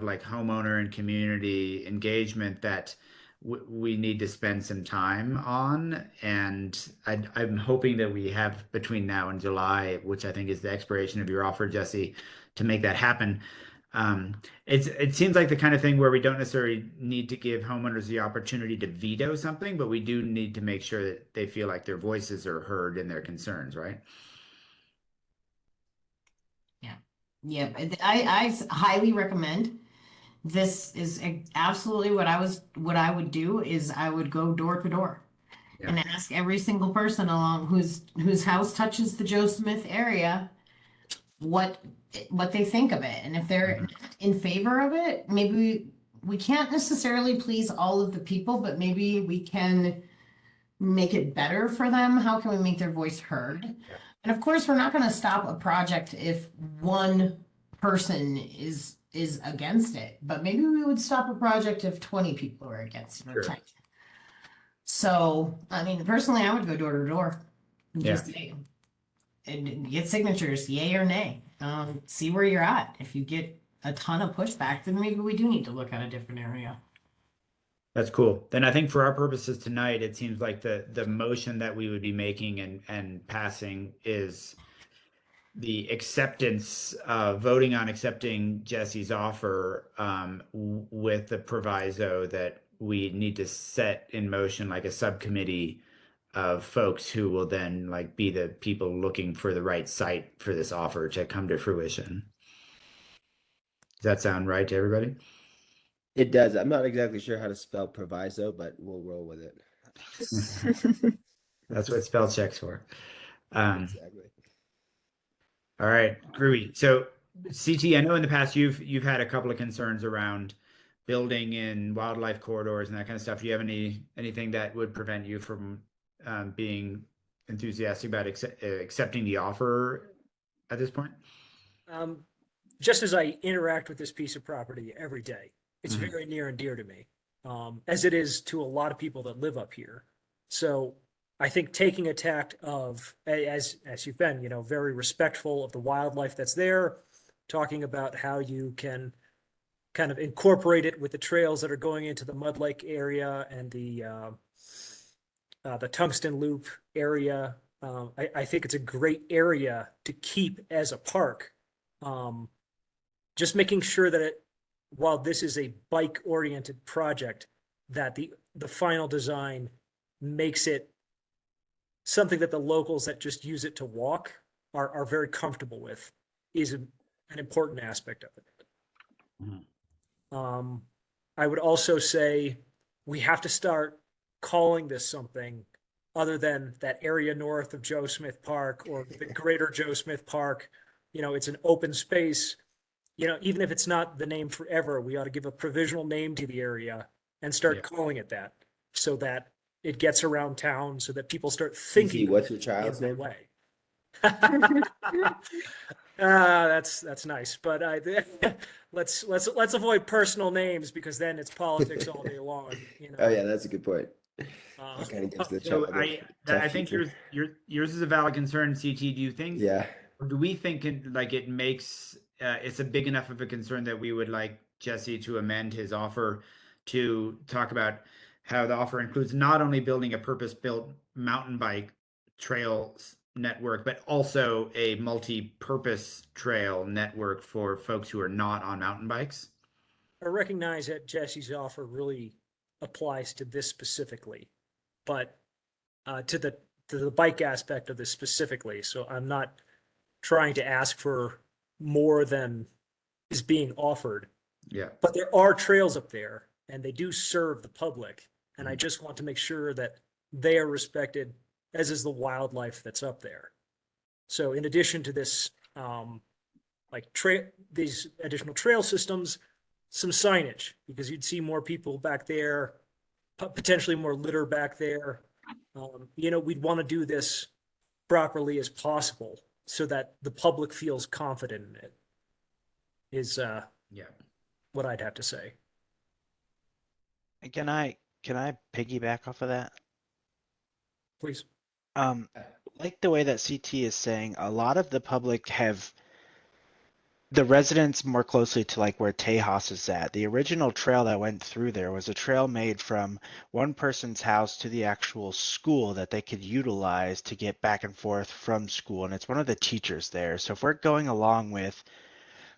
like homeowner and community engagement that we need to spend some time on. And I'm hoping that we have between now and July, which I think is the expiration of your offer, Jesse, to make that happen. It seems like the kind of thing where we don't necessarily need to give homeowners the opportunity to veto something, but we do need to make sure that they feel like their voices are heard and their concerns, right? Yeah, I highly recommend. This is absolutely what I would do is I would go door to door and ask every single person along whose house touches the Joe Smith area what they think of it. And if they're in favor of it, maybe we can't necessarily please all of the people, but maybe we can make it better for them. How can we make their voice heard? And of course, we're not going to stop a project if one person is against it, but maybe we would stop a project if 20 people are against it. Or 10. So, I mean, personally, I would go door to door and just say, and get signatures, yay or nay. See where you're at. If you get a ton of pushback, then maybe we do need to look at a different area. That's cool. Then I think for our purposes tonight, it seems like the motion that we would be making and passing is the acceptance, voting on accepting Jesse's offer with the proviso that we need to set in motion like a subcommittee of folks who will then like be the people looking for the right site for this offer to come to fruition. Does that sound right to everybody? It does. I'm not exactly sure how to spell proviso, but we'll roll with it. That's what spell check's for. Exactly. All right, groovy. So CT, I know in the past you've had a couple of concerns around building in wildlife corridors and that kind of stuff. Do you have anything that would prevent you from being enthusiastic about accepting the offer at this point? Just as I interact with this piece of property every day, it's Mhm. very near and dear to me, as it is to a lot of people that live up here. So I think taking a tact of, as you've been, very respectful of the wildlife that's there, talking about how you can kind of incorporate it with the trails that are going into the Mud Lake area and the Tungsten Loop area. I think it's a great area to keep as a park. Just making sure that while this is a bike-oriented project, that the final design makes it something that the locals that just use it to walk are very comfortable with is an important aspect of it. I would also say we have to start calling this something other than that area north of Joe Smith Park or the greater Joe Smith Park. It's an open space. Even if it's not the name forever, we ought to give a provisional name to the area and start calling it that so that it gets around town so that people start thinking CT, what's of your it in child's that name? way. That's nice, but let's avoid personal names because then it's politics all day long. Oh yeah, that's a good point. Uh, Kind of gives the So child a tough I think future. yours is a valid concern, CT. Do you think? Yeah. Or do we think it makes it's a big enough of a concern that we would like Jesse to amend his offer to talk about how the offer includes not only building a purpose-built mountain bike trails network, but also a multi-purpose trail network for folks who are not on mountain bikes? I recognize that Jesse's offer really applies to this specifically, but to the bike aspect of this specifically. So I'm not trying to ask for more than is being offered. Yeah. But there are trails up there and they do serve the public. And I just want to make sure that they are respected, as is the wildlife that's up there. So in addition to this, these additional trail systems, some signage, because you'd see more people back there, potentially more litter back there. We'd want to do this properly as possible so that the public feels confident in it, is Yeah. what I'd have to say. Can I piggyback off of that? Please. Like the way that CT is saying, a lot of the public have the residents more closely to like where Tejas is at. The original trail that went through there was a trail made from one person's house to the actual school that they could utilize to get back and forth from school. And it's one of the teachers there. So if we're going along with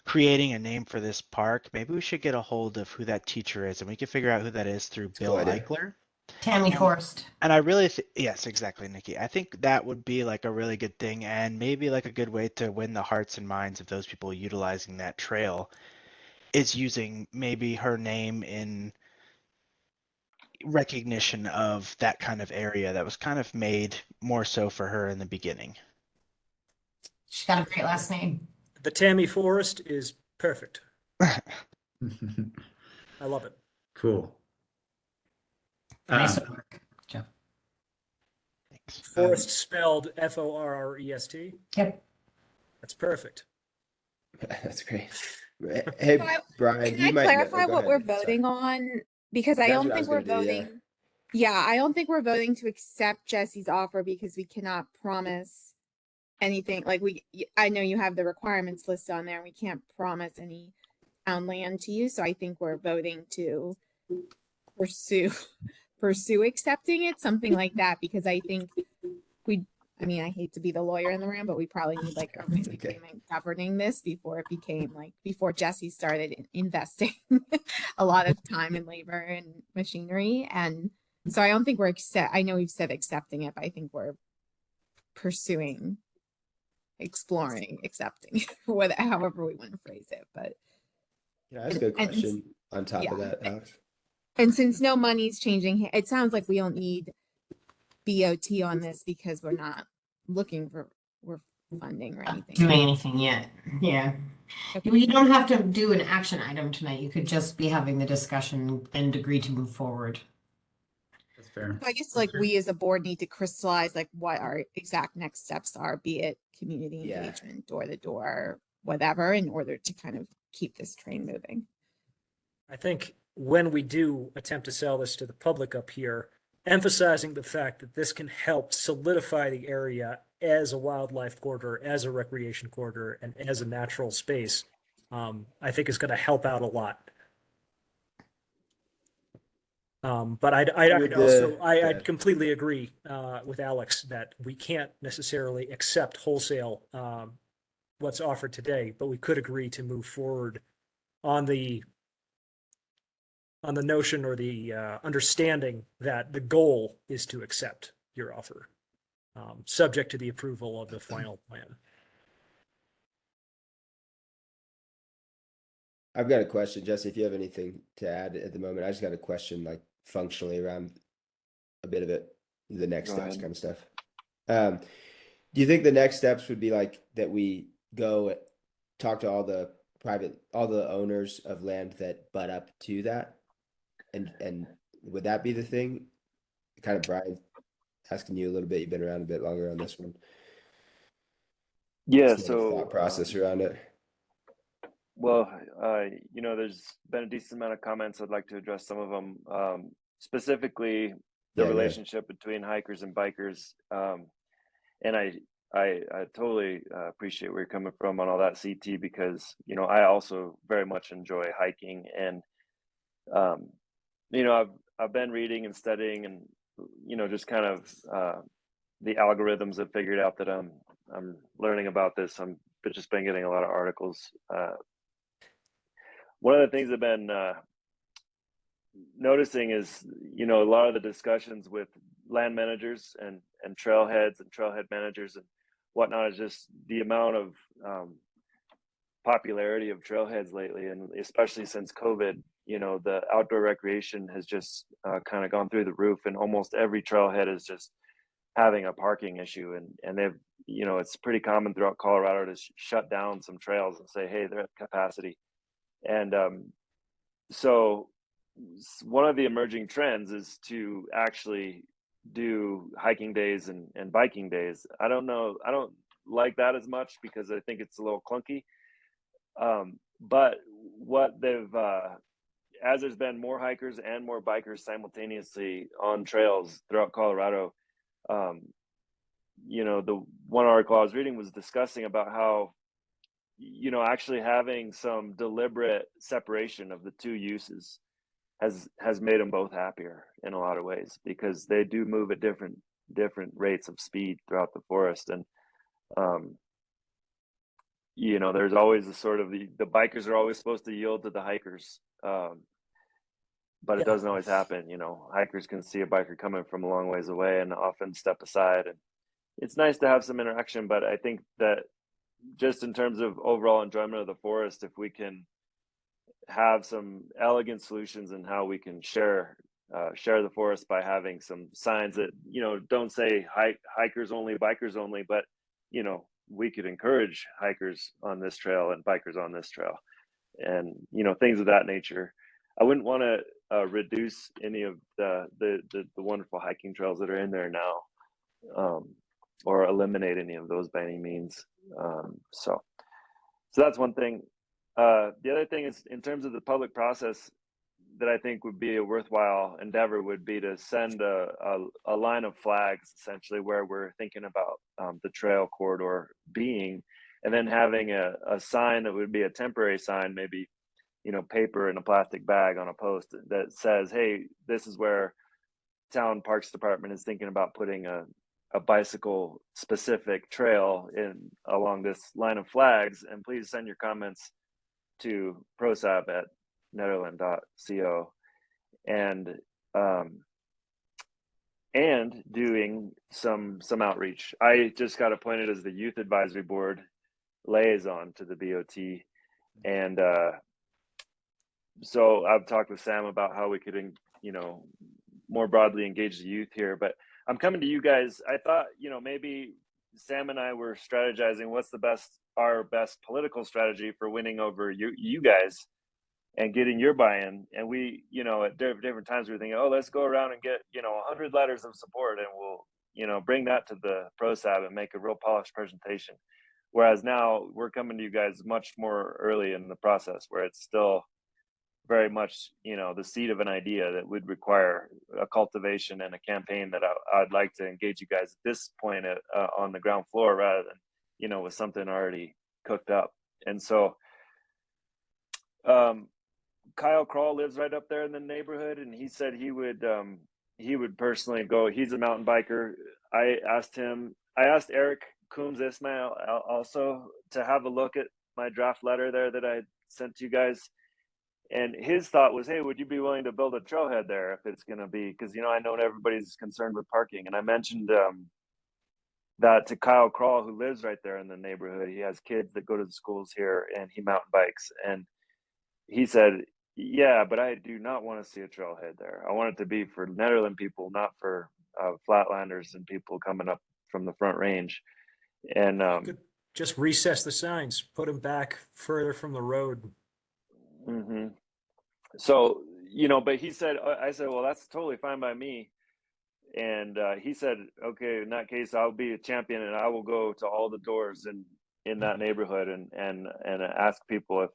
creating a name for this park, maybe we should get a hold of who that teacher is and we can figure out who that is through Bill cool idea. Eichler. Tammy Forrest. And I really, yes, exactly, Nikki. I think that would be like a really good thing and maybe like a good way to win the hearts and minds of those people utilizing that trail is using maybe her name in recognition of that kind of area that was kind of made more so for her in the beginning. She's got a great last name. The Tammy Forest is perfect. I love it. Cool. Nice work, Jeff. Thanks. Forest spelled Forrest. Yep. That's perfect. That's great. Hey, Brian, Can I clarify what we're voting on? Because I That's don't what I think was we're gonna do, yeah. voting. Yeah, I don't think we're voting to accept Jesse's offer because we cannot promise anything. Like I know you have the requirements list on there. And we can't promise any town land to you. So I think we're voting to pursue accepting it, something like that, because I think I hate to be the lawyer in the room, but we probably need like a written agreement governing this before Jesse started investing a lot of time and labor and machinery. And so I don't think I know we've said accepting it, but I think we're exploring accepting however we want to phrase it. But Can I ask a And- question on top of yeah. that, Alex? And since no money's changing, it sounds like we don't need BOT on this because we're not looking for funding or anything. Doing anything yet. Yeah. Okay. You don't have to do an action item tonight. You could just be having the discussion and agree to move forward. That's fair. So I guess like we as a board need to crystallize like what our exact next steps are, be it community Yeah. engagement, door to door, whatever, in order to kind of keep this train moving. I think when we do attempt to sell this to the public up here, emphasizing the fact that this can help solidify the area as a wildlife corridor, as a recreation corridor, and as a natural space, I think is going to help out a lot. But I'd completely agree with Alex that we can't necessarily accept wholesale what's offered today, but we could agree to move forward on the notion or the understanding that the goal is to accept your offer, subject to the approval of the final plan. I've got a question, Jesse, if you have anything to add at the moment. I just got a question like functionally around a bit of it, the next Go steps ahead. kind of stuff. Do you think the next steps would be like that we go talk to all the owners of land that butt up to that? And would that be the thing? Kind of, Brian, asking you a little bit, you've been around a bit longer on this one. Yeah, Just the thought process around it. Well, there's been a decent amount of comments. I'd like to address some of them. Specifically, the Yeah, relationship between hikers and bikers. And I totally appreciate where you're coming from on all that, CT, because, I also very much enjoy hiking. And, I've been reading and studying and, just kind of the algorithms have figured out that I'm learning about this. I've just been getting a lot of articles. One of the things I've been noticing is, a lot of the discussions with land managers and trailheads and trailhead managers and whatnot is just the amount of popularity of trailheads lately, and especially since COVID, the outdoor recreation has just kind of gone through the roof, and almost every trailhead is just having a parking issue, and they've, it's pretty common throughout Colorado to shut down some trails and say, hey, they're at capacity. And so one of the emerging trends is to actually do hiking days and biking days. I don't like that as much because I think it's a little clunky. But what they've, as there's been more hikers and more bikers simultaneously on trails throughout Colorado, the one article I was reading was discussing about how, actually having some deliberate separation of the two uses has made them both happier in a lot of ways, because they do move at different rates of speed throughout the forest. And there's always a sort of the bikers are always supposed to yield to the hikers, but it doesn't always happen. Hikers can see a biker coming from a long ways away and often step aside, and it's nice to have some interaction. But I think that just in terms of overall enjoyment of the forest, if we can have some elegant solutions in how we can share the forest by having some signs that don't say hikers only, bikers only, but we could encourage hikers on this trail and bikers on this trail, and things of that nature. I wouldn't want to reduce any of the wonderful hiking trails that are in there now, or eliminate any of those by any means. So that's one thing. The other thing is, in terms of the public process, that I think would be a worthwhile endeavor would be to send a line of flags, essentially, where we're thinking about the trail corridor being, and then having a sign that would be a temporary sign, maybe paper in a plastic bag on a post, that says, hey, this is where town parks department is thinking about putting a bicycle specific trail in along this line of flags, and please send your comments to PROSAB at Nederland.co, and doing some outreach. I just got appointed as the youth advisory board liaison to the BOT, and so I've talked with Sam about how we could, more broadly engage the youth here. But I'm coming to you guys. I thought, maybe Sam and I were strategizing what's our best political strategy for winning over you guys and getting your buy-in. And we, at different times we were thinking, oh, let's go around and get, 100 letters of support, and we'll, bring that to the PROSAB and make a real polished presentation. Whereas now we're coming to you guys much more early in the process, where it's still very much, the seed of an idea that would require a cultivation and a campaign that I'd like to engage you guys at this point on the ground floor, rather than, with something already cooked up. And so, Kyle Kroll lives right up there in the neighborhood, and he said he would personally go. He's a mountain biker. I asked Eric Coombs Ismail also to have a look at my draft letter there that I sent to you guys. And his thought was, hey, would you be willing to build a trailhead there if it's going to be, because, I know everybody's concerned with parking. And I mentioned that to Kyle Kroll, who lives right there in the neighborhood. He has kids that go to the schools here, and he mountain bikes. And he said, yeah, but I do not want to see a trailhead there. I want it to be for Nederland people, not for flatlanders and people coming up from the Front Range. And Could just recess the signs, put them back further from the road. Mm-hmm. So, but he said, I said, well, that's totally fine by me. And he said, okay, in that case, I'll be a champion, and I will go to all the doors in that neighborhood and ask people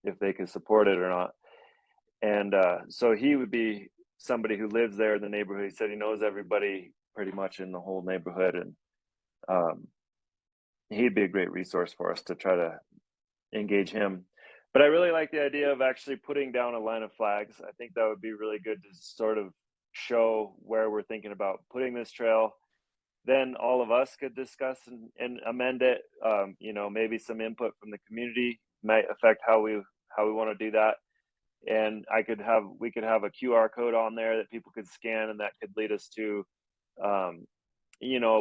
if they can support it or not. And so he would be somebody who lives there in the neighborhood. He said he knows everybody pretty much in the whole neighborhood, and he'd be a great resource for us to try to engage him. But I really like the idea of actually putting down a line of flags. I think that would be really good to sort of show where we're thinking about putting this trail. Then all of us could discuss and amend it. Maybe some input from the community might affect how we want to do that. And we could have a QR code on there that people could scan, and that could lead us to a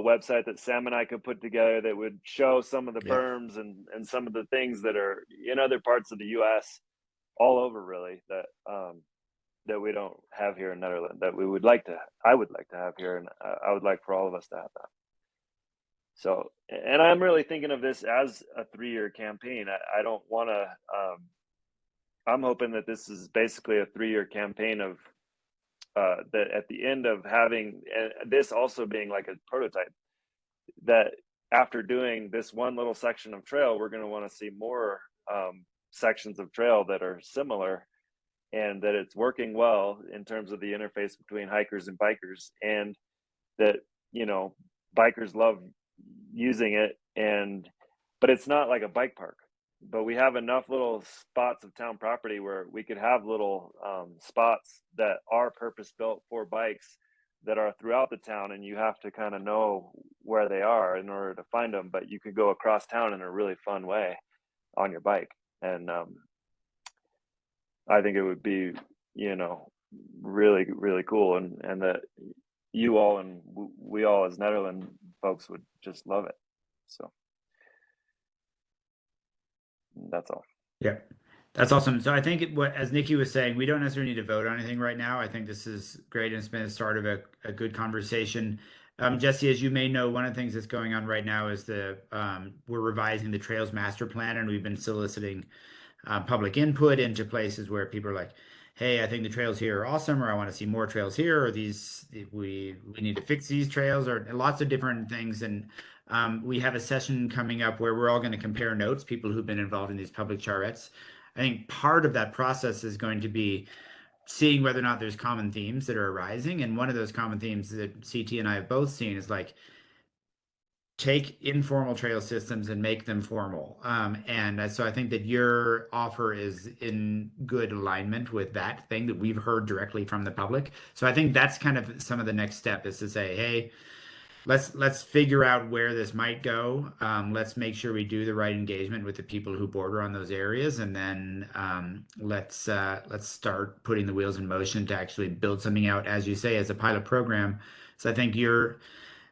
website that Sam and I could put together that would show some of the berms and some of the things that are in other parts of the U.S. all over, really, that we don't have here in Nederland, that I would like to have here, and I would like for all of us to have that. So, and I'm really thinking of this as a 3-year campaign. I don't want to. I'm hoping that this is basically a 3-year campaign of that at the end of having this also being like a prototype, that after doing this one little section of trail, we're going to want to see more sections of trail that are similar, and that it's working well in terms of the interface between hikers and bikers, and that bikers love using it, but it's not like a bike park. But we have enough little spots of town property where we could have little spots that are purpose built for bikes that are throughout the town, and you have to kind of know where they are in order to find them. But you could go across town in a really fun way on your bike, and I think it would be really, really cool, and that you all and we all as Nederland folks would just love it. So. That's all. Yeah, that's awesome. So I think as Nikki was saying, we don't necessarily need to vote on anything right now. I think this is great, and it's been the start of a good conversation. Jesse, as you may know, one of the things that's going on right now is we're revising the Trails Master Plan, and we've been soliciting public input into places where people are like, hey, I think the trails here are awesome, or I want to see more trails here, or we need to fix these trails, or lots of different things. And we have a session coming up where we're all going to compare notes, people who've been involved in these public charrettes. I think part of that process is going to be seeing whether or not there's common themes that are arising. And one of those common themes that CT and I have both seen is like, take informal trail systems and make them formal. And so I think that your offer is in good alignment with that thing that we've heard directly from the public. So I think that's kind of some of the next step, is to say, hey, let's figure out where this might go. Let's make sure we do the right engagement with the people who border on those areas, and then let's start putting the wheels in motion to actually build something out, as you say, as a pilot program. So I think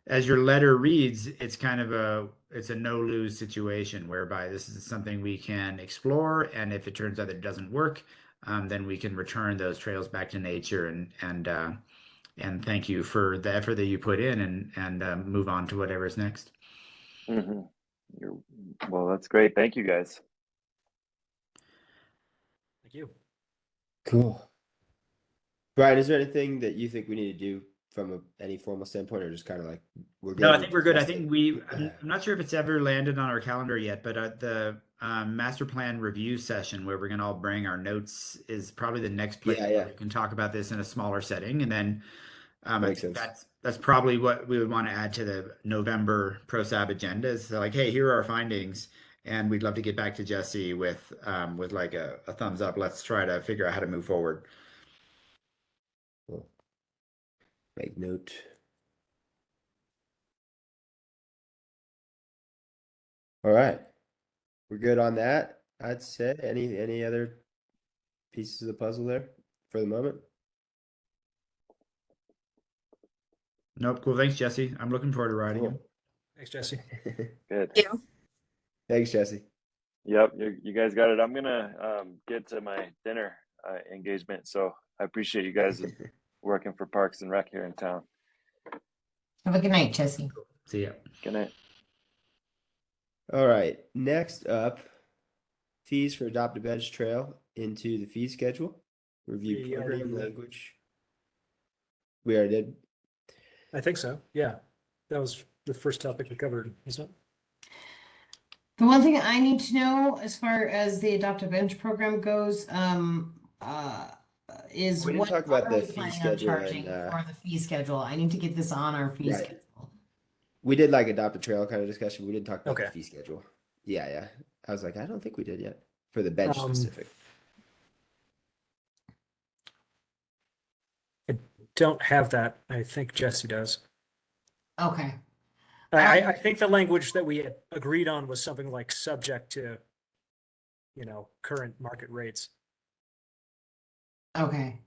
as your letter reads, it's kind of it's a no-lose situation, whereby this is something we can explore, and if it turns out that it doesn't work, then we can return those trails back to nature and thank you for the effort that you put in and move on to whatever's next. Mm-hmm. Well, that's great. Thank you guys. Thank you. Cool. Brian, is there anything that you think we need to do from any formal standpoint, or just kind of like we're good? No, I think we're good. I discussed think it? I'm not sure if it's ever landed on our calendar yet, but the master plan review session where we're going to all bring our notes is probably the next place where we can talk about this in a smaller setting. And then I Makes think sense. that's probably what we would want to add to the November PROSAB agenda is like, hey, here are our findings. And we'd love to get back to Jesse with like a thumbs up. Let's try to figure out how to move forward. Cool. Make note. All right. We're good on that. I'd say any other pieces of the puzzle there for the moment? Nope. Cool. Thanks, Jesse. I'm looking forward to riding him. Cool. Thanks, Jesse. Good. Thank you. Thanks, Jesse. Yep, you guys got it. I'm gonna get to my dinner engagement, so I appreciate you guys working for Parks and Rec here in town. Have a good night, Jesse. See ya. Good night. All right. Next up, fees for Adopt a Bench Trail into the fee schedule. Review We already program did that. language. We already did. I think so. Yeah. That was the first topic we covered, isn't it? The one thing I need to know as far as the Adopt a Bench program goes, is We didn't what talk about are the we fee planning on schedule charging and, for the fee schedule? I need to get this on our fee Right. schedule. We did like Adopt a Trail kind of discussion. We didn't talk about the Okay. fee schedule. Yeah. I was like, I don't think we did yet for the bench specific. I don't have that. I think Jesse does. Okay. I think the language that we had agreed on was something like subject to, current market rates. Okay.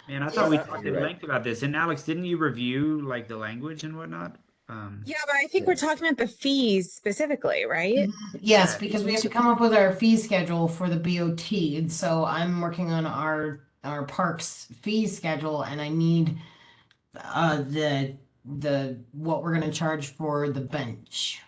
Man, I thought we Yeah, talked you're at right. length about this. And Alex, didn't you review like the language and whatnot? Yeah, but I think we're talking about the fees specifically, right? Yes, Yeah. because we have to come up with our fee schedule for the BOT, and so I'm working on our parks fee schedule, and I need the what we're gonna charge for the bench.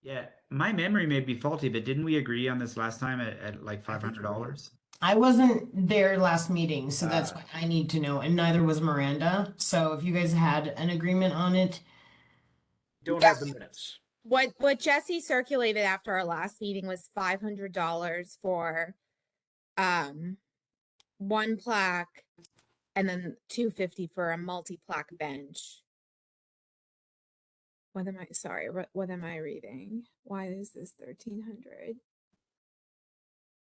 Yeah, my memory may be faulty, but didn't we agree on this last time at like $500? I wasn't there last meeting, so that's Ah. what I need to know, and neither was Miranda. So if you guys had an agreement on it, Don't have the minutes. What Jesse circulated after our last meeting was $500 for one plaque and then $250 for a multi-plaque bench. What am I reading? Why is this $1,300?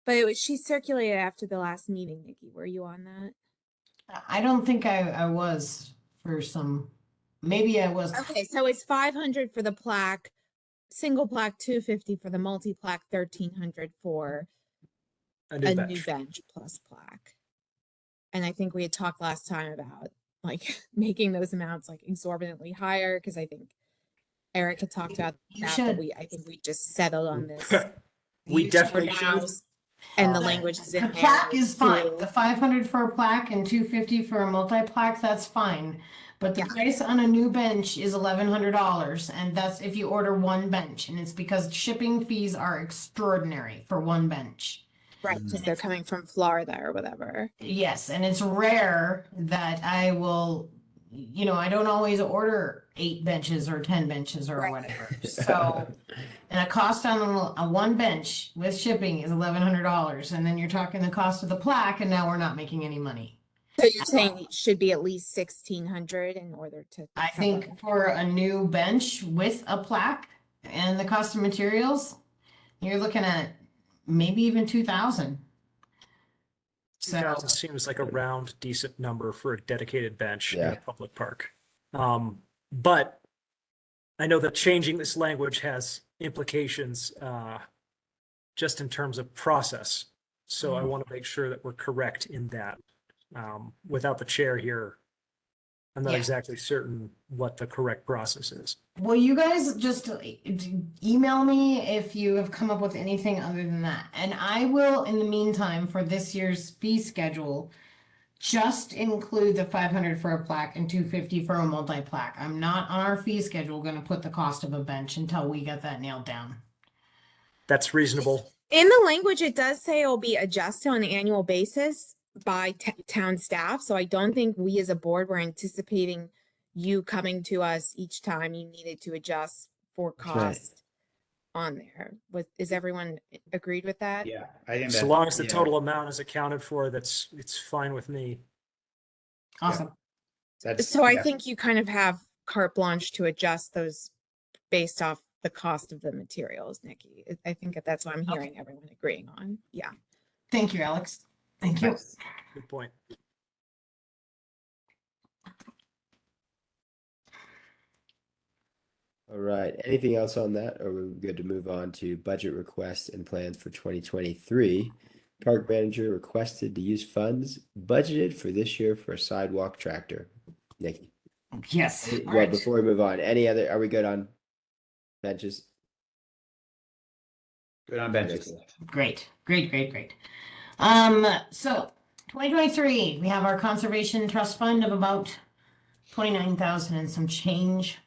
But she circulated after the last meeting, Nikki. Were you on that? I don't think I was for some. Maybe I was. Okay, so it's $500 for the plaque, single plaque, $250 for the multi-plaque, $1,300 for A new a bench. new bench plus plaque. And I think we had talked last time about like making those amounts like exorbitantly higher because I think Eric had talked about You that, should. but I think we just settled on this. We You definitely for now, should. and the Um, language is The in there. plaque is fine. too. The 500 for a plaque and 250 for a multi-plaque, that's fine. But the Yeah. price on a new bench is $1,100, and that's if you order one bench, and it's because shipping fees are extraordinary for one bench. Right, because they're coming from Florida or whatever. Yes, and it's rare that I will, I don't always order 8 benches or 10 benches or Right. whatever. So, and a cost on a one bench with shipping is $1,100, and then you're talking the cost of the plaque, and now we're not making any money. So you're saying it should be at least 1,600 in order to. I cover- think for a new bench with a plaque and the cost of materials, you're looking at maybe even 2,000. So 2,000 seems like a round decent number for a dedicated bench in Yeah. a public park. But I know that changing this language has implications just in terms of process. So I want to make sure that we're correct in that. Without the chair here, I'm not Yeah. exactly certain what the correct process is. Well, you guys just email me if you have come up with anything other than that. And I will, in the meantime, for this year's fee schedule, just include the 500 for a plaque and 250 for a multi-plaque. I'm not on our fee schedule going to put the cost of a bench until we get that nailed down. That's reasonable. In the language, it does say it will be adjusted on an annual basis by town staff. So I don't think we as a board were anticipating you coming to us each time you needed to adjust for That's right. cost on there. Is everyone agreed with that? Yeah, I think So that, long as the yeah. total amount is accounted for, it's fine with me. Awesome. That's, So I yeah. think you kind of have carte blanche to adjust those based off the cost of the materials, Nikki. I think that's what I'm hearing everyone agreeing on. Yeah. Thank you, Alex. Thank you. Nice. Good point. All right. Anything else on that? Or we're good to move on to budget requests and plans for 2023. Park manager requested to use funds budgeted for this year for a sidewalk tractor. Nikki. Yes. All Well, right. before we move on, any other, are we good on benches? Good on benches. Great. So 2023, we have our conservation trust fund of about 29,000 and some change.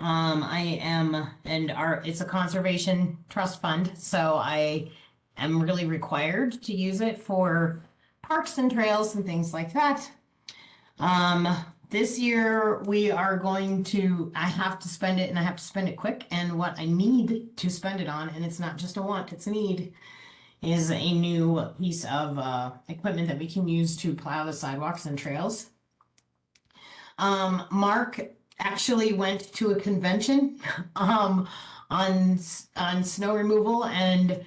It's a conservation trust fund, so I am really required to use it for parks and trails and things like that. This year we are I have to spend it and I have to spend it quick. And what I need to spend it on, and it's not just a want, it's a need, is a new piece of equipment that we can use to plow the sidewalks and trails. Mark actually went to a convention on snow removal, and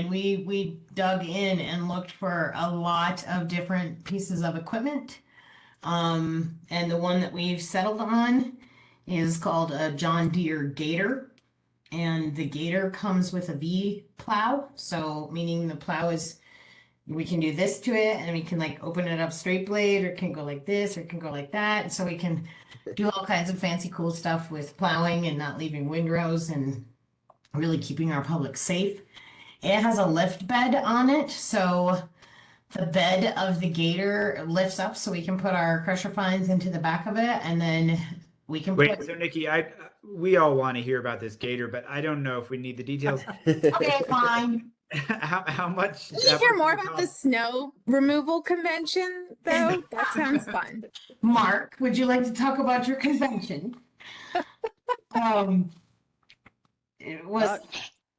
we dug in and looked for a lot of different pieces of equipment. And the one that we've settled on is called a John Deere Gator. And the Gator comes with a V plow. So meaning the plow is, we can do this to it and we can like open it up straight blade, or it can go like this, or it can go like that. And so we can do all kinds of fancy cool stuff with plowing and not leaving windrows and really keeping our public safe. It has a lift bed on it. So the bed of the Gator lifts up so we can put our crusher fines into the back of it, and then we can Wait, put. so Nikki, we all want to hear about this Gator, but I don't know if we need the details. Okay, fine. How much? Can you hear more about the snow removal convention, though? That sounds fun. Mark, would you like to talk about your convention? It was.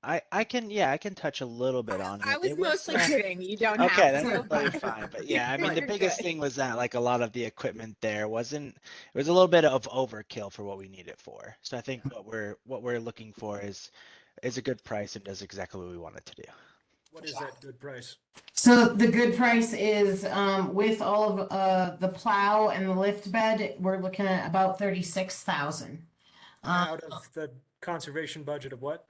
I can touch a little bit on it. I was It mostly kidding. You don't Okay, have that's to. completely fine. But yeah, I mean, the You're biggest good. thing was that like a lot of the equipment there it was a little bit of overkill for what we need it for. So I think what we're looking for is a good price and does exactly what we want it to do. What is that good price? So the good price is with all of the plow and the lift bed, we're looking at about 36,000. Out of the conservation budget of what?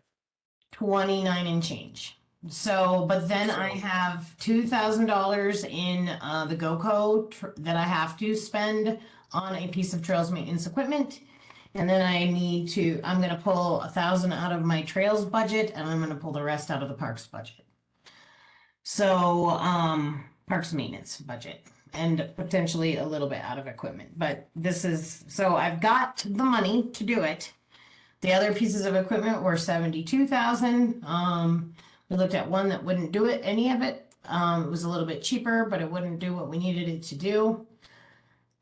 29 and change. So, but then I have $2,000 in the GoCo that I have to spend on a piece of trails maintenance equipment. And then I'm going to pull 1,000 out of my trails budget, and I'm going to pull the rest out of the parks budget. So, parks maintenance budget, and potentially a little bit out of equipment. But so I've got the money to do it. The other pieces of equipment were 72,000. We looked at one that wouldn't do any of it. It was a little bit cheaper, but it wouldn't do what we needed it to do.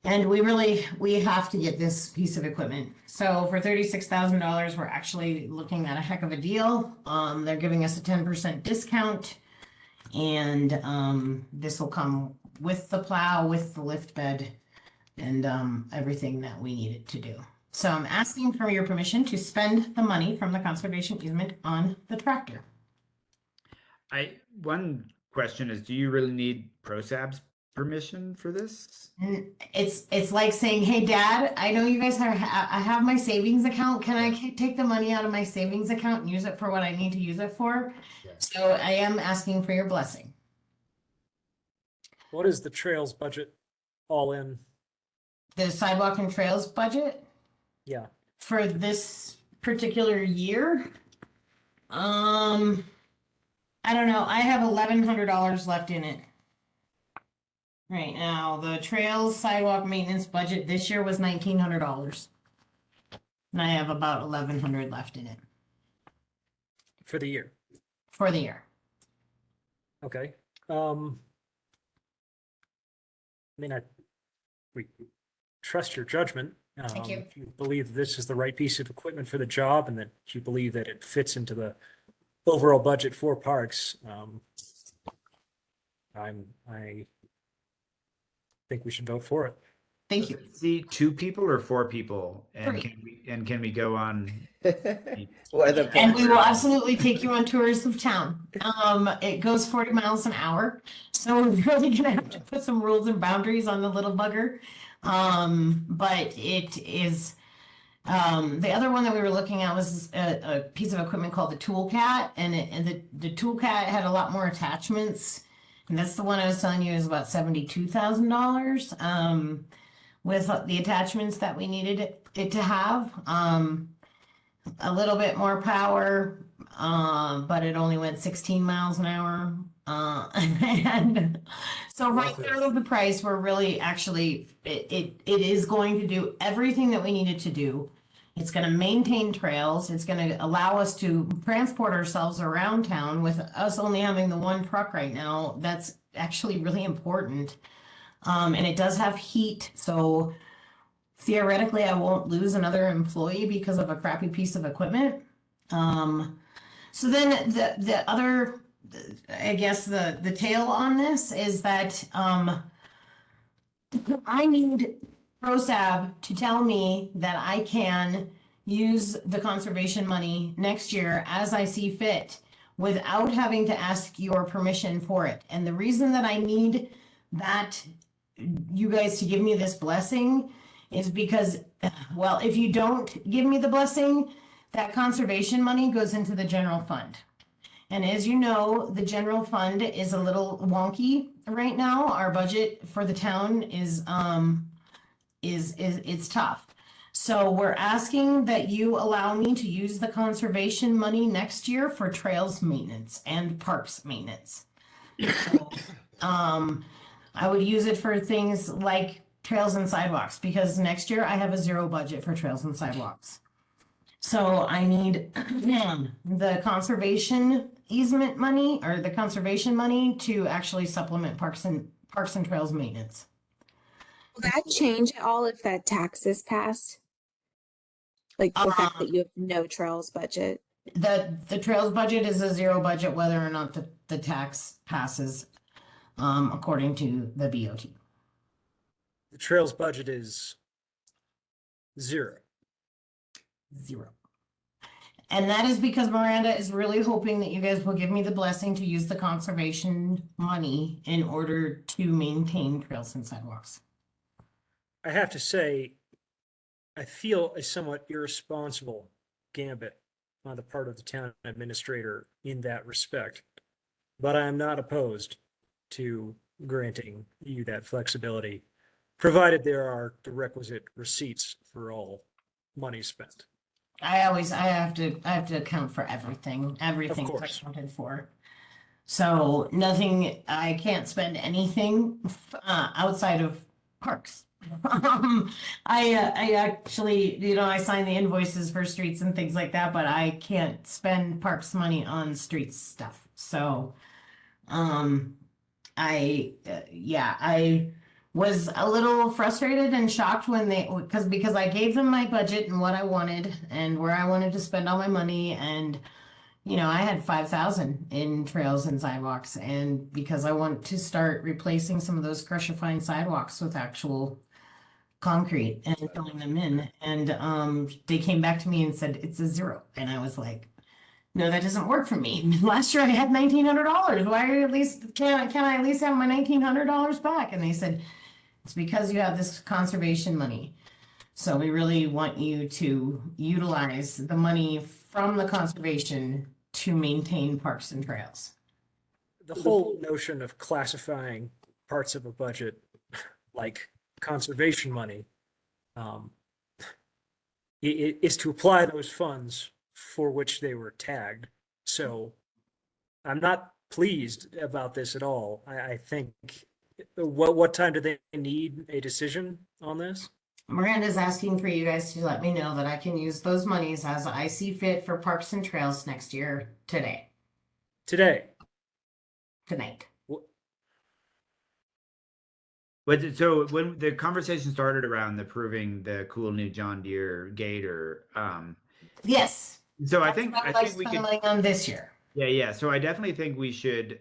And we have to get this piece of equipment. So for $36,000, we're actually looking at a heck of a deal. They're giving us a 10% discount, and this will come with the plow, with the lift bed, and everything that we need it to do. So I'm asking for your permission to spend the money from the conservation easement on the tractor. One question is, do you really need PROSAB's permission for this? It's like saying, hey, Dad, I know you guys I have my savings account. Can I take the money out of my savings account and use it for what I need to use it for? Yes. So I am asking for your blessing. What is the trails budget? all in? The sidewalk and trails budget Yeah. for this particular year. I don't know. I have $1,100 left in it. Right now, the trails sidewalk maintenance budget this year was $1,900. And I have about 1,100 left in it For the year. for the year. Okay. We trust your judgment. Thank you. If you believe this is the right piece of equipment for the job and that you believe that it fits into the overall budget for parks, I think we should vote for it. Thank you. See, 2 people or 4 people, and Three. can we go on? What are the And we will parks? absolutely take you on tours of town. It goes 40 miles an hour. So we're really gonna have to put some rules and boundaries on the little bugger. But it is, the other one that we were looking at was a piece of equipment called the Toolcat, and the Toolcat had a lot more attachments. And that's the one I was telling you is about $72,000, with the attachments that we needed it to have. A little bit more power, but it only went 16 miles an hour. And so right now the price, we're really actually, it is going to do everything that we needed to do. It's going to maintain trails. It's going to allow us to transport ourselves around town. With us only having the one truck right now, that's actually really important. And it does have heat, so theoretically I won't lose another employee because of a crappy piece of equipment. So then the other, I guess the tail on this is that I need PROSAB to tell me that I can use the conservation money next year as I see fit without having to ask your permission for it. And the reason that I need that, you guys to give me this blessing, is because, well, if you don't give me the blessing, that conservation money goes into the general fund. And as you know, the general fund is a little wonky right now. Our budget for the town is it's tough. So we're asking that you allow me to use the conservation money next year for trails maintenance and parks maintenance. So, I would use it for things like trails and sidewalks, because next year I have a 0 budget for trails and sidewalks. So I need the conservation easement money, or the conservation money, to actually supplement parks and trails maintenance. Will that change at all if that tax is passed? Like the fact that you have no trails budget? The trails budget is a 0 budget whether or not the tax passes, according to the BOT. The trails budget is 0. 0. And that is because Miranda is really hoping that you guys will give me the blessing to use the conservation money in order to maintain trails and sidewalks. I have to say, I feel a somewhat irresponsible gambit on the part of the town administrator in that respect, but I am not opposed to granting you that flexibility, provided there are the requisite receipts for all money spent. I have to account for everything. Everything is course. accounted for. So nothing, I can't spend anything outside of parks. I actually, I sign the invoices for streets and things like that, but I can't spend parks money on streets stuff. So, I was a little frustrated and shocked when because I gave them my budget and what I wanted and where I wanted to spend all my money, and I had 5,000 in trails and sidewalks, and because I want to start replacing some of those crushifying sidewalks with actual concrete and filling them in, and they came back to me and said it's a 0, and I was like, no, that doesn't work for me. Last year I had $1,900. Why are you at least can I at least have my $1,900 back? And they said, it's because you have this conservation money. So we really want you to utilize the money from the conservation to maintain parks and trails. The whole notion of classifying parts of a budget like conservation money, is to apply those funds for which they were tagged. So I'm not pleased about this at all. I think, what time do they need a decision on this? Miranda's asking for you guys to let me know that I can use those monies as I see fit for parks and trails next year today, Today. tonight. But so when the conversation started around approving the cool new John Deere Gator, Yes. so I That's think what I'd I like think to we spend could, money on this year. yeah. So I definitely think we should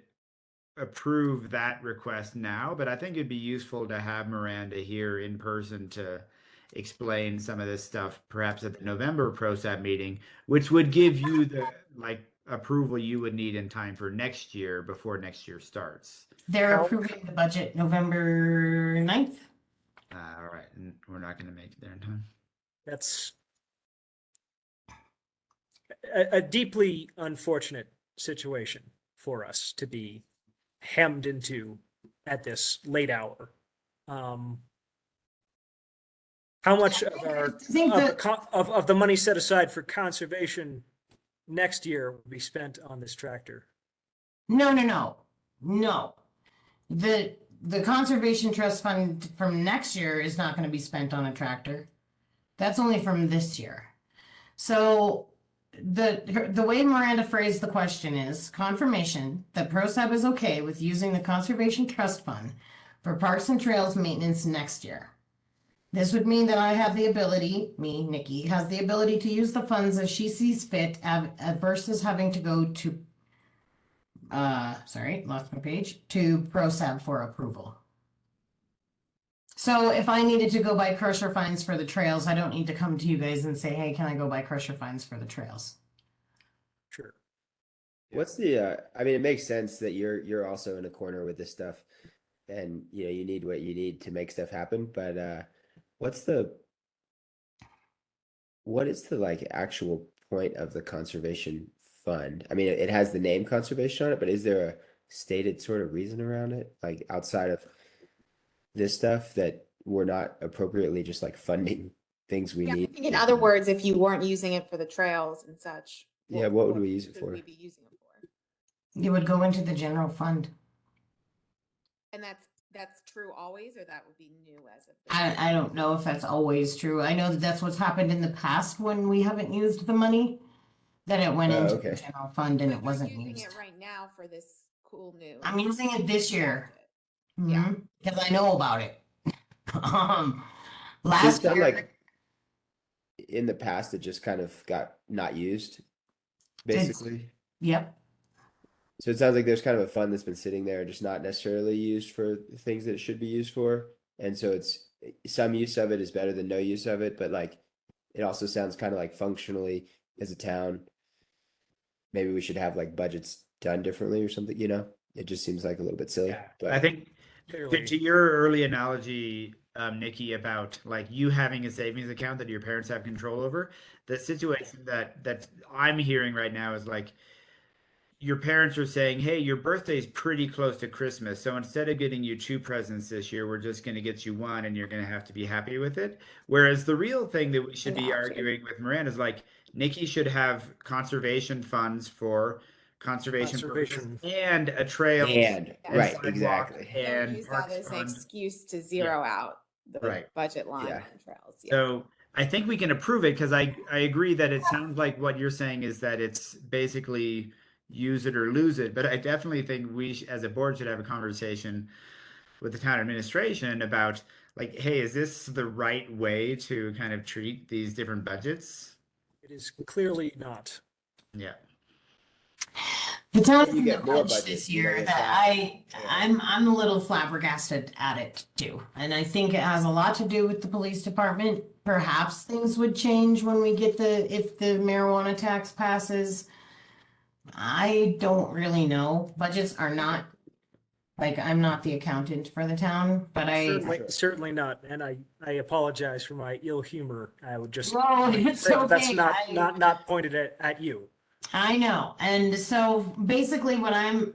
approve that request now, but I think it'd be useful to have Miranda here in person to explain some of this stuff, perhaps at the November PROSAB meeting, which would give you the like approval you would need in time for next year before next year starts. They're How- approving the budget November 9th. All right, and we're not going to make it there in time. That's a deeply unfortunate situation for us to be hemmed into at this late hour. How much of our think of, that- the, co- of the money set aside for conservation next year will be spent on this tractor? No. The conservation trust fund from next year is not going to be spent on a tractor. That's only from this year. So the way Miranda phrased the question is confirmation that PROSAB is okay with using the conservation trust fund for parks and trails maintenance next year. This would mean that I have the ability, Nikki, has the ability to use the funds as she sees fit versus having to go to sorry, lost my page, to PROSAB for approval. So if I needed to go buy crusher fines for the trails, I don't need to come to you guys and say, hey, can I go buy crusher fines for the trails? Sure. What's the I mean, it makes sense that you're also in a corner with this stuff, and you need what you need to make stuff happen, but what is the like actual point of the conservation fund? I mean, it has the name conservation on it, but is there a stated sort of reason around it, like outside of this stuff, that we're not appropriately just like funding things we Yeah, I need? think in other words, if you weren't using it for the trails and such. Yeah, what would we use it should for? we be using it for? It would go into the general fund. And that's true always, or that would be new as of this? I don't know if that's always true. I know that that's what's happened in the past when we haven't used the money, that it went Oh, into the okay. general fund and But it you're wasn't using used. it right now for this cool new. I'm using it this year. Yeah. Because I know about it. Does Last it sound year, like in the past it just kind of got not used, basically? yep. So it sounds like there's kind of a fund that's been sitting there, just not necessarily used for the things that it should be used for. And so it's some use of it is better than no use of it, but like it also sounds kind of like functionally as a town, maybe we should have like budgets done differently or something, It just seems like a little bit silly. Yeah, But I think Clearly. to your early analogy, Nikki, about like you having a savings account that your parents have control over, the situation that I'm hearing right now is like your parents are saying, hey, your birthday's pretty close to Christmas. So instead of getting you 2 presents this year, we're just going to get you 1 and you're going to have to be happy with it. Whereas the real thing that we should be Gotcha. arguing with Miranda is like, Nikki should have conservation funds for conservation purposes Conservation. and a trail and right, sidewalk exactly. Don't and use that parks as an fund. excuse to zero out the Right. budget line Yeah. on trails. Yeah. So I think we can approve it because I agree that it sounds like what you're saying is that it's basically use it or lose it. But I definitely think we as a board should have a conversation with the town administration about like, hey, is this the right way to kind of treat these different budgets? It is clearly not. Yeah. The town You from get the more budget budget, this you know, year with that that. I'm a little flabbergasted at it too. And I think it has a lot to do with the police department. Perhaps things would change when we get if the marijuana tax passes. I don't really know. Budgets are not, like, I'm not the accountant for the town, but Certainly not. And I apologize for my ill humor. I would just No, it's say that that's okay. not pointed at you. I know. And so basically what I'm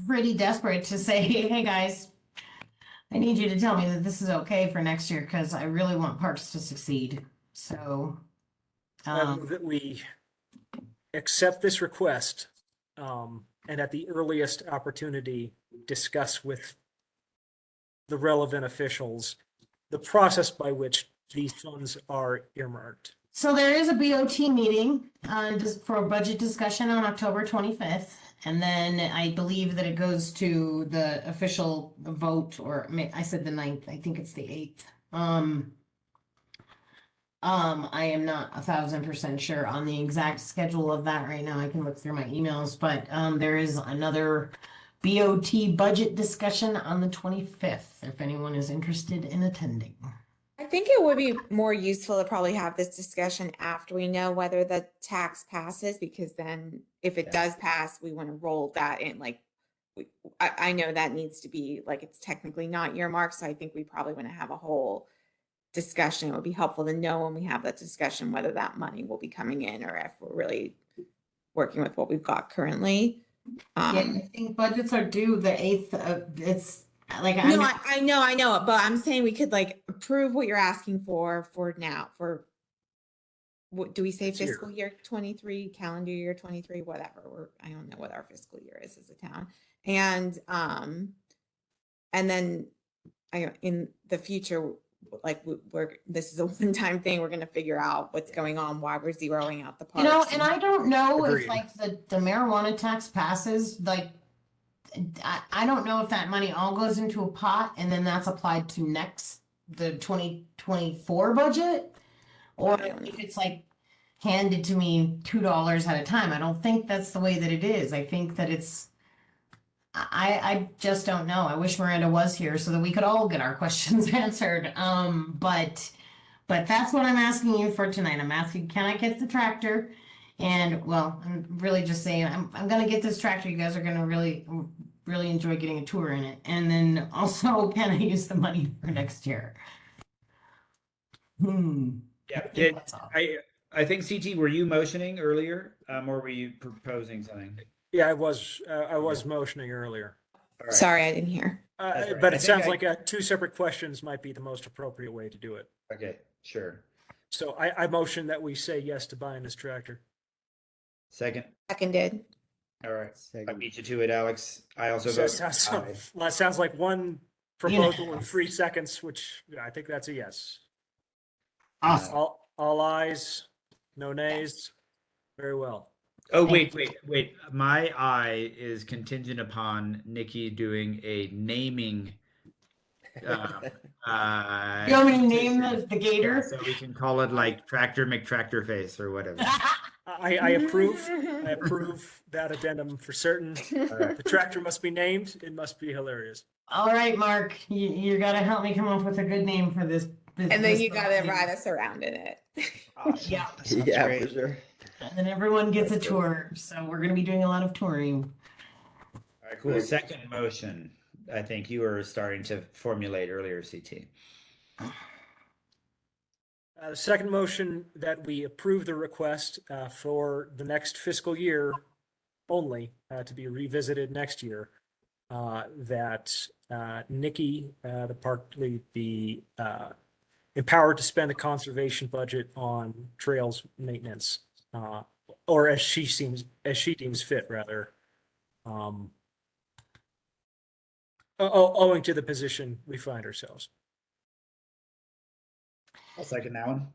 pretty desperate to say, hey guys, I need you to tell me that this is okay for next year because I really want parks to succeed. So, I move that we accept this request, and at the earliest opportunity, discuss with the relevant officials the process by which these funds are earmarked. so there is a BOT meeting for a budget discussion on October 25th. And then I believe that it goes to the official vote, or I said the 9th, I think it's the 8th. I am not 1,000% sure on the exact schedule of that right now. I can look through my emails, but there is another BOT budget discussion on the 25th, if anyone is interested in attending. I think it would be more useful to probably have this discussion after we know whether the tax passes, because then if it does pass, we want to roll that in. Like, I know that needs to be, like, it's technically not earmarked, so I think we probably want to have a whole discussion. It would be helpful to know when we have that discussion whether that money will be coming in or if we're really working with what we've got currently. Yeah, I think budgets are due the 8th. It's like No, I know, but I'm saying we could like approve what you're asking for now for what do we say, This year. fiscal year 23, calendar year 23, whatever. I don't know what our fiscal year is as a town. And then in the future, like this is a one-time thing. We're going to figure out what's going on, why we're zeroing out the parks. You know, and I don't know Agreed. if like the marijuana tax passes, like I don't know if that money all goes into a pot and then that's applied to the 2024 budget, or I don't know. if it's like handed to me $2 at a time. I don't think that's the way that it is. I think that I just don't know. I wish Miranda was here so that we could all get our questions answered. But that's what I'm asking you for tonight. I'm asking, can I get the tractor? And well, I'm really just saying I'm gonna get this tractor. You guys are gonna really enjoy getting a tour in it. And then also, can I use the money for next year? Yeah. That's all. I think CT, were you motioning earlier, or were you proposing something? Yeah, I was motioning earlier. All right. Sorry, I didn't hear. That's right. But I it think sounds I- like two separate questions might be the most appropriate way to do it. Okay, sure. So I motion that we say yes to buying this tractor. Second. Seconded. All right. I Second. beat you to it, Alex. I also So vote that sounds like one proposal in 3 seconds, which I think that's a yes. Awesome. All ayes, no nays. Very well. Oh, wait. My eye is contingent upon Nikki doing a naming. You want me to name the gator? So we can call it like Tractor McTractor Face or whatever. I approve. I approve that addendum for certain. All right. The tractor must be named. It must be hilarious. All right, Mark, you gotta help me come up with a good name for this. And then you gotta ride us around in it. Awesome. Yeah. That sounds Yeah, great. for sure. And then everyone gets That's a cool. tour. So we're gonna be doing a lot of touring. All right, cool. Second motion. I think you were starting to formulate earlier, CT. The second motion that we approve the request for the next fiscal year only to be revisited next year. That Nikki, the park lead, be empowered to spend the conservation budget on trails maintenance, or as she deems fit, rather. Owing to the position we find ourselves. I'll second that one.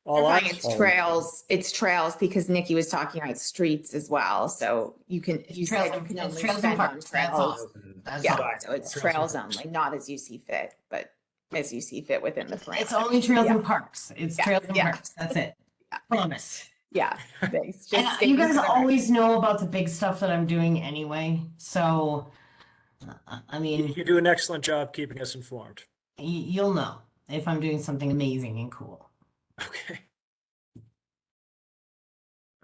All Clarifying ayes? it's trails because Nikki was talking about streets as well. So you said you can It's only trails and spend on parks, that's all. trails. That's Yeah, all. so it's Trails and trails parks. only, not as you see fit, but as you see fit within the parameters. It's only trails Yeah. and parks. It's Yeah, trails and yeah. parks. That's it. Promise. Yeah, thanks. And Just you sticking guys to the always know about the big stuff that I'm doing anyway. So, I mean, You do an excellent job keeping us informed. you'll know if I'm doing something amazing and cool. Okay.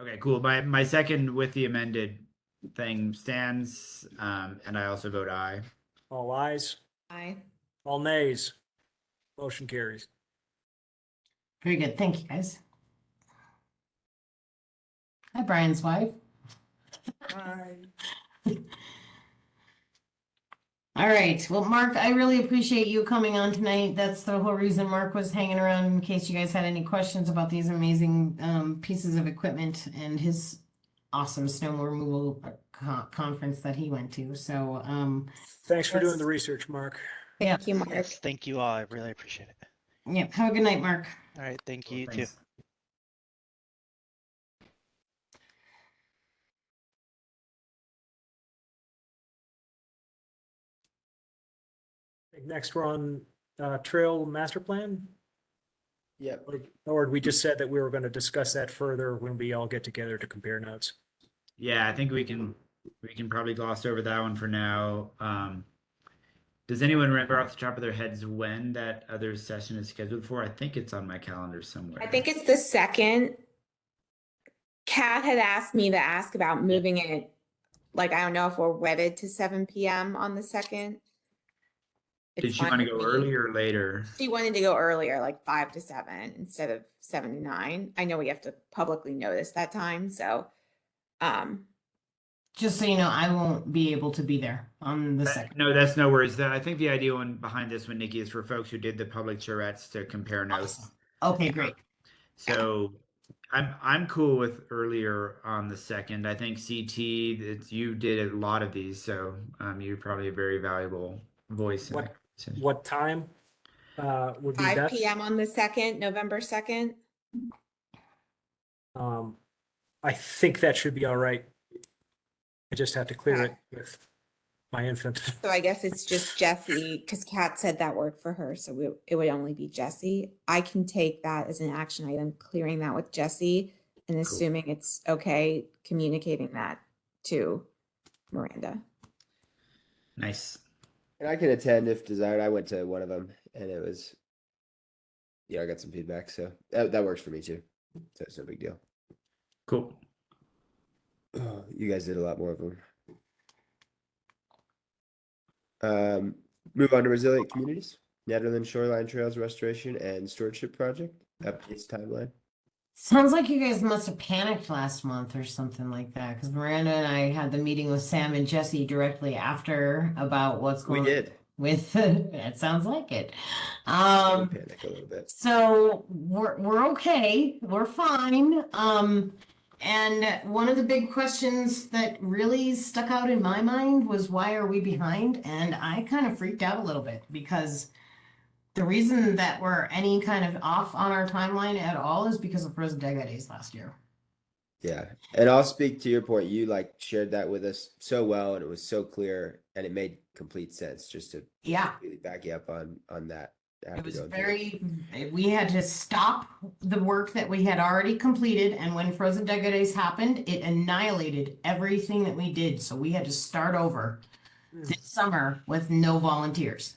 Okay, cool. My second with the amended thing stands, and I also vote aye. All ayes, Aye. all nays. Motion carries. Very good. Thank you, guys. Hi, Brian's wife. All right. Well, Mark, I really appreciate you coming on tonight. That's the whole reason Mark was hanging around in case you guys had any questions about these amazing pieces of equipment and his awesome snow removal conference that he went to. So, Thanks for doing Yes. the research, Mark. yeah. Thank you, Mark. Yes, thank you all. I really appreciate it. Yeah. Have a good night, Mark. All right, thank you, you too. Thanks. Next, we're on trail master plan. Yep. Or we just said that we were going to discuss that further when we all get together to compare notes. Yeah, I think we can probably gloss over that one for now. Does anyone remember off the top of their heads when that other session is scheduled for? I think it's on my calendar somewhere. I think it's the second. Kat had asked me to ask about moving it. Like, I don't know if we're wedded to 7 p.m. on the second. Did It's she fine want to with go me. earlier or later? She wanted to go earlier, like 5 to 7 instead of 7 to 9. I know we have to publicly notice that time, so Just so you know, I won't be able to be there on the second. No, that's no worries. I think the idea behind this one, Nikki, is for folks who did the public charrettes to compare notes. Okay, great. So I'm cool with earlier on the second. I think CT, you did a lot of these, so you're probably a very valuable voice. in What- that conversation. What time would be 5 best? p.m. on the second, November 2nd. I think that should be all right. I just have to clear it with my infant. So I guess it's just Jesse, because Kat said that worked for her, so it would only be Jesse. I can take that as an action item, clearing that with Jesse, and assuming it's okay, communicating that to Miranda. Nice. And I can attend if desired. I went to one of them and it was, yeah, I got some feedback. So that works for me too. So it's no big deal. Cool. You guys did a lot more of them. Move on to resilient communities. Netherlands Shoreline Trails Restoration and Stewardship Project. Updates timeline. Sounds like you guys must have panicked last month or something like that, because Miranda and I had the meeting with Sam and Jesse directly after about what's We going on did. with it sounds like it. We panic a little bit. So we're okay. We're fine. And one of the big questions that really stuck out in my mind was, why are we behind? And I kind of freaked out a little bit, because the reason that we're any kind of off on our timeline at all is because of Frozen Dega Days last year. Yeah. And I'll speak to your point. You like shared that with us so well, and it was so clear, and it made complete sense just to Yeah. really back you up on that. It after was going through it. we had to stop the work that we had already completed, and when Frozen Dega Days happened, it annihilated everything that we did. So we had to start over this summer with no volunteers.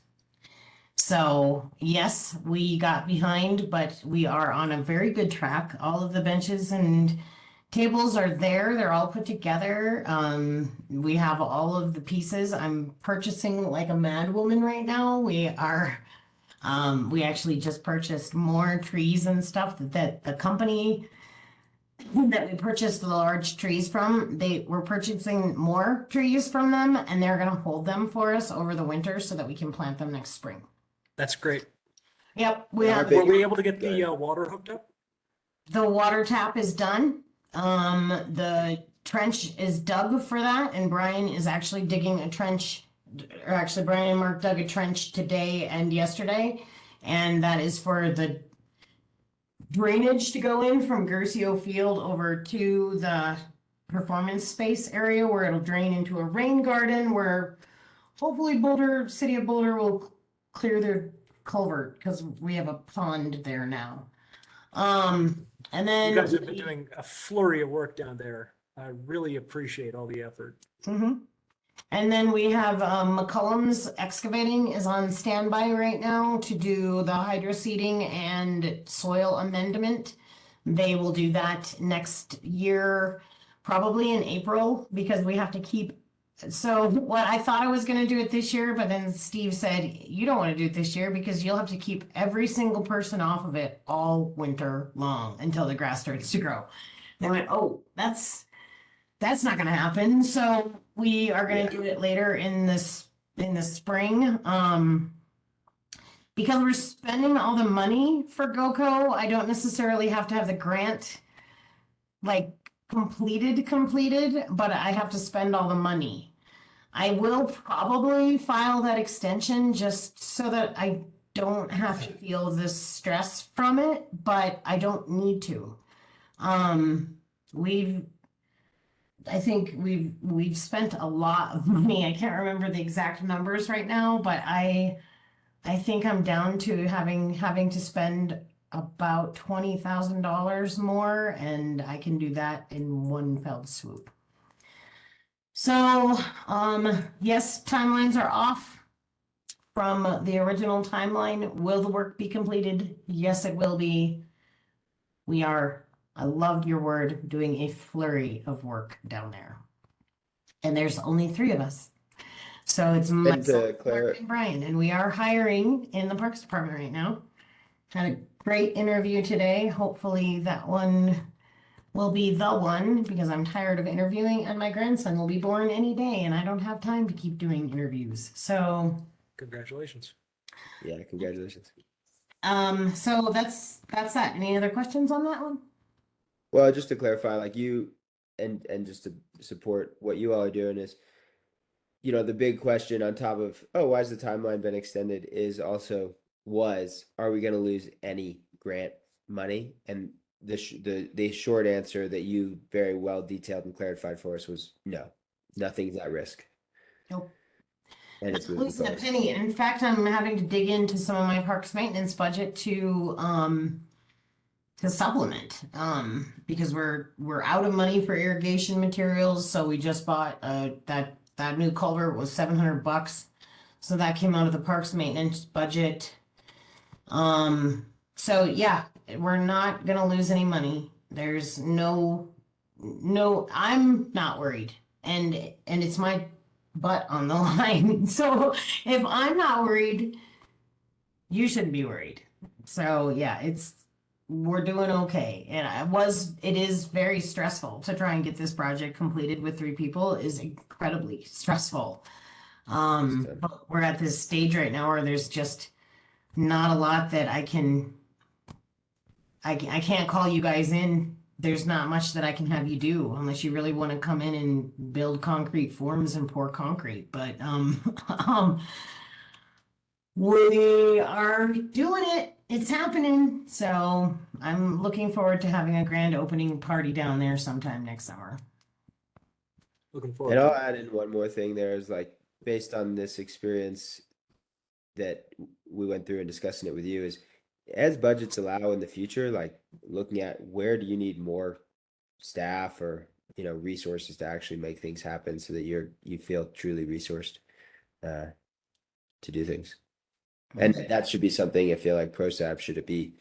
So yes, we got behind, but we are on a very good track. All of the benches and tables are there. They're all put together. We have all of the pieces. I'm purchasing like a mad woman right now. We actually just purchased more trees and stuff that the company that we purchased the large trees from, we're purchasing more trees from them, and they're gonna hold them for us over the winter so that we can plant them next spring. That's great. Yep, we Our have, big- Were we able to get Go the ahead. water hooked up? the water tap is done. The trench is dug for that, and Brian is actually digging a trench, or actually Brian and Mark dug a trench today and yesterday, and that is for the drainage to go in from Gercio Field over to the performance space area, where it'll drain into a rain garden, where hopefully City of Boulder will clear their culvert, because we have a pond there now. And then You guys have been doing a flurry of work down there. I really appreciate all the effort. Mhm. And then we have McCullum's Excavating is on standby right now to do the hydro seeding and soil amendment. They will do that next year, probably in April, because we have to keep. So what I thought I was going to do it this year, but then Steve said, you don't want to do it this year because you'll have to keep every single person off of it all winter long until the grass starts to grow. And I went, oh, that's not going to happen. So we are going to do it later in this in the spring. Because we're spending all the money for GoCo, I don't necessarily have to have the grant like completed, but I have to spend all the money. I will probably file that extension just so that I don't have to feel this stress from it, but I don't need to. I think we've spent a lot of money. I can't remember the exact numbers right now, but I think I'm down to having to spend about $20,000 more, and I can do that in one fell swoop. So, yes, timelines are off from the original timeline. Will the work be completed? Yes, it will be. We are, I loved your word, doing a flurry of work down there. And there's only 3 of us. So it's myself, Mark, and Brian, and we are hiring in the Parks Department right now. Had a great interview today. Hopefully that one will be the one, because I'm tired of interviewing, and my grandson will be born any day, and I don't have time to keep doing interviews. So Congratulations. Yeah, congratulations. so that's that. Any other questions on that one? Well, just to clarify, like you and just to support what you all are doing is, you know, the big question on top of, oh, why has the timeline been extended, is also, are we going to lose any grant money? And the short answer that you very well detailed and clarified for us was no, nothing's at risk. Nope. And it's Not moving losing a forward. penny. In fact, I'm having to dig into some of my parks maintenance budget to supplement, because we're out of money for irrigation materials. So we just bought that new culvert was $700, so that came out of the parks maintenance budget. So yeah, we're not gonna lose any money. There's no, I'm not worried, and it's my butt on the line. So if I'm not worried, you shouldn't be worried. So yeah, we're doing okay. And it is very stressful to try and get this project completed with 3 people. It is incredibly stressful. But we're at this stage right now where there's just not a lot that I can't call you guys in. There's not much that I can have you do unless you really want to come in and build concrete forms and pour concrete. But we are doing it. It's happening. So I'm looking forward to having a grand opening party down there sometime next summer. Looking forward And to I'll it. add in one more thing there is, like, based on this experience that we went through and discussing it with you, is as budgets allow in the future, like looking at where do you need more staff or, you know, resources to actually make things happen so that you feel truly resourced to do things. And that should be something I feel like PROSAB should be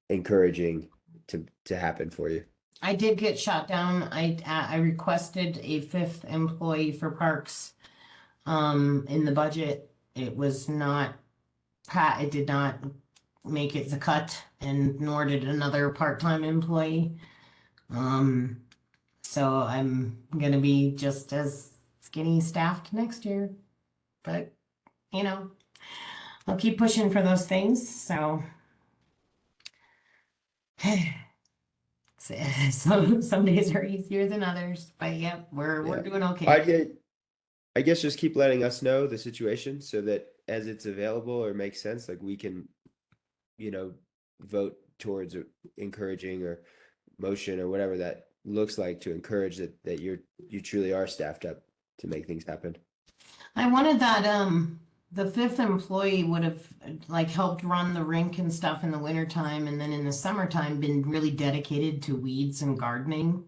encouraging to happen for you. I did get shot down. I requested a 5th employee for parks in the budget. It was not it did not make it the cut, and nor did another part-time employee. So I'm gonna be just as skinny staffed next year. But you know, I'll keep pushing for those things. So some days are easier than others, but yep, we're doing okay. I guess just keep letting us know the situation so that as it's available or makes sense, like we can, you know, vote towards encouraging or motion or whatever that looks like to encourage that you truly are staffed up to make things happen. I wanted that the 5th employee would have like helped run the rink and stuff in the wintertime, and then in the summertime been really dedicated to weeds and gardening.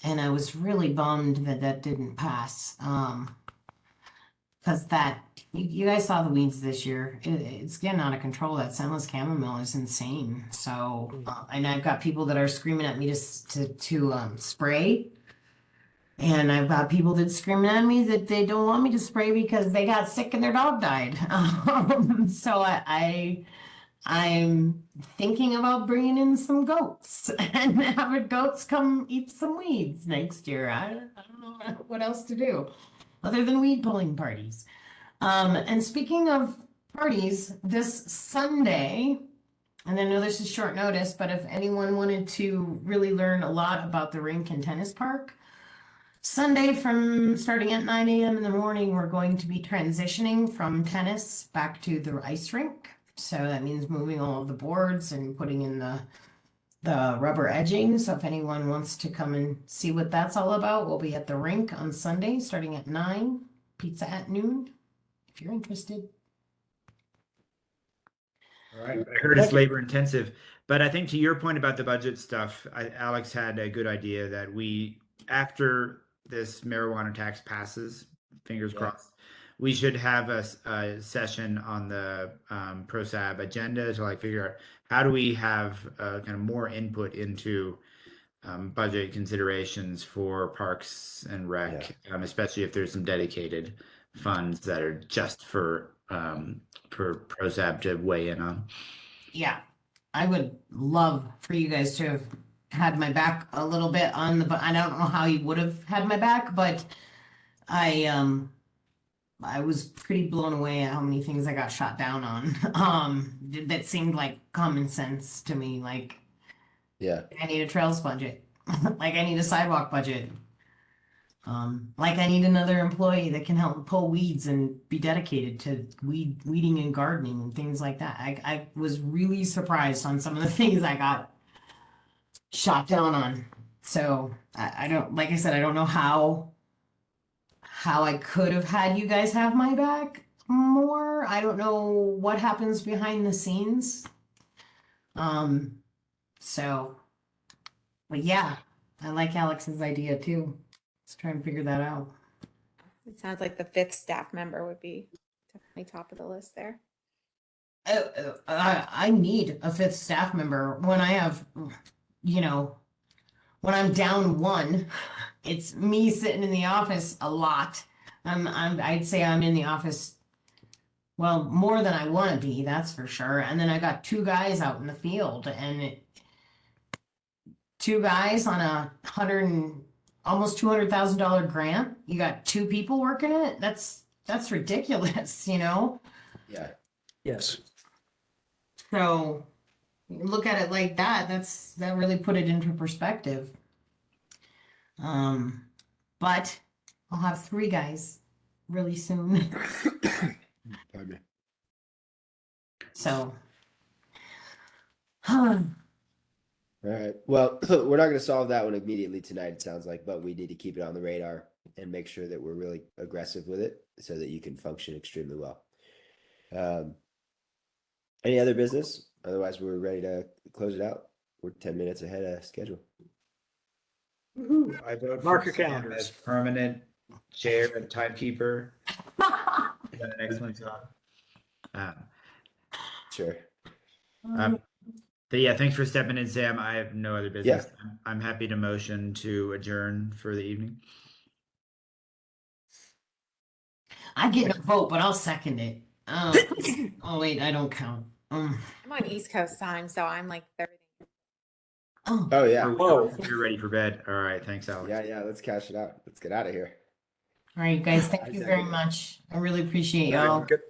And I was really bummed that didn't pass. Because you guys saw the weeds this year. It's getting out of control. That scentless chamomile is insane. So, and I've got people that are screaming at me to spray. And I've got people that screaming at me that they don't want me to spray because they got sick and their dog died. So I'm thinking about bringing in some goats and having goats come eat some weeds next year. I don't know what else to do. other than weed pulling parties. And speaking of parties, this Sunday, and I know this is short notice, but if anyone wanted to really learn a lot about the rink and tennis park, Sunday from starting at 9 a.m. in the morning, we're going to be transitioning from tennis back to the ice rink. So that means moving all of the boards and putting in the rubber edging. So if anyone wants to come and see what that's all about, we'll be at the rink on Sunday starting at 9, pizza at noon, if you're interested. All right. I heard it's labor intensive, but I think to your point about the budget stuff, Alex had a good idea that we, after this marijuana tax passes, fingers Yeah. crossed, we should have a session on the PROSAB agenda to like figure out how do we have kind of more input into budget considerations for parks and rec, especially if there's some dedicated funds that are just for PROSAB to weigh in on. Yeah, I would love for you guys to have had my back a little bit on the, but I don't know how you would have had my back, but I was pretty blown away at how many things I got shot down on. That seemed like common sense to me. Like, Yeah. I need a trails budget. Like I need a sidewalk budget. Like I need another employee that can help pull weeds and be dedicated to weeding and gardening and things like that. I was really surprised on some of the things I got shot down on. So I don't, like I said, I don't know how I could have had you guys have my back more. I don't know what happens behind the scenes. So, but yeah, I like Alex's idea too. Let's try and figure that out. It sounds like the 5th staff member would be definitely top of the list there. I need a 5th staff member when I have, you know, when I'm down one, it's me sitting in the office a lot. I'd say I'm in the office, well, more than I want to be, that's for sure. And then I got 2 guys out in the field, and 2 guys on almost $200,000 grant. You got 2 people working it. That's ridiculous, you know? Yeah. Yes. So you look at it like that, that really put it into perspective. But I'll have 3 guys really soon. Pardon me. So All right. Well, we're not going to solve that one immediately tonight, it sounds like, but we need to keep it on the radar and make sure that we're really aggressive with it so that you can function extremely well. Any other business? Otherwise, we're ready to close it out. We're 10 minutes ahead of schedule. I vote Mark for your Sam calendars. as permanent chair and timekeeper. He's done an excellent job. Sure. But yeah, thanks for stepping in, Sam. I have no other business. I'm happy to motion to adjourn for the evening. I get a vote, but I'll second it. Oh wait, I don't count. I'm on East Coast time, so I'm like 30. Oh, yeah. Whoa. You're ready for bed. All right. Thanks, Alex. Yeah. Let's cash it out. Let's get out of here. All right, guys, thank you very Second. much. I really appreciate y'all. Good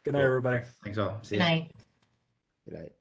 night, everybody. Thanks all. See Good ya. night. Good night.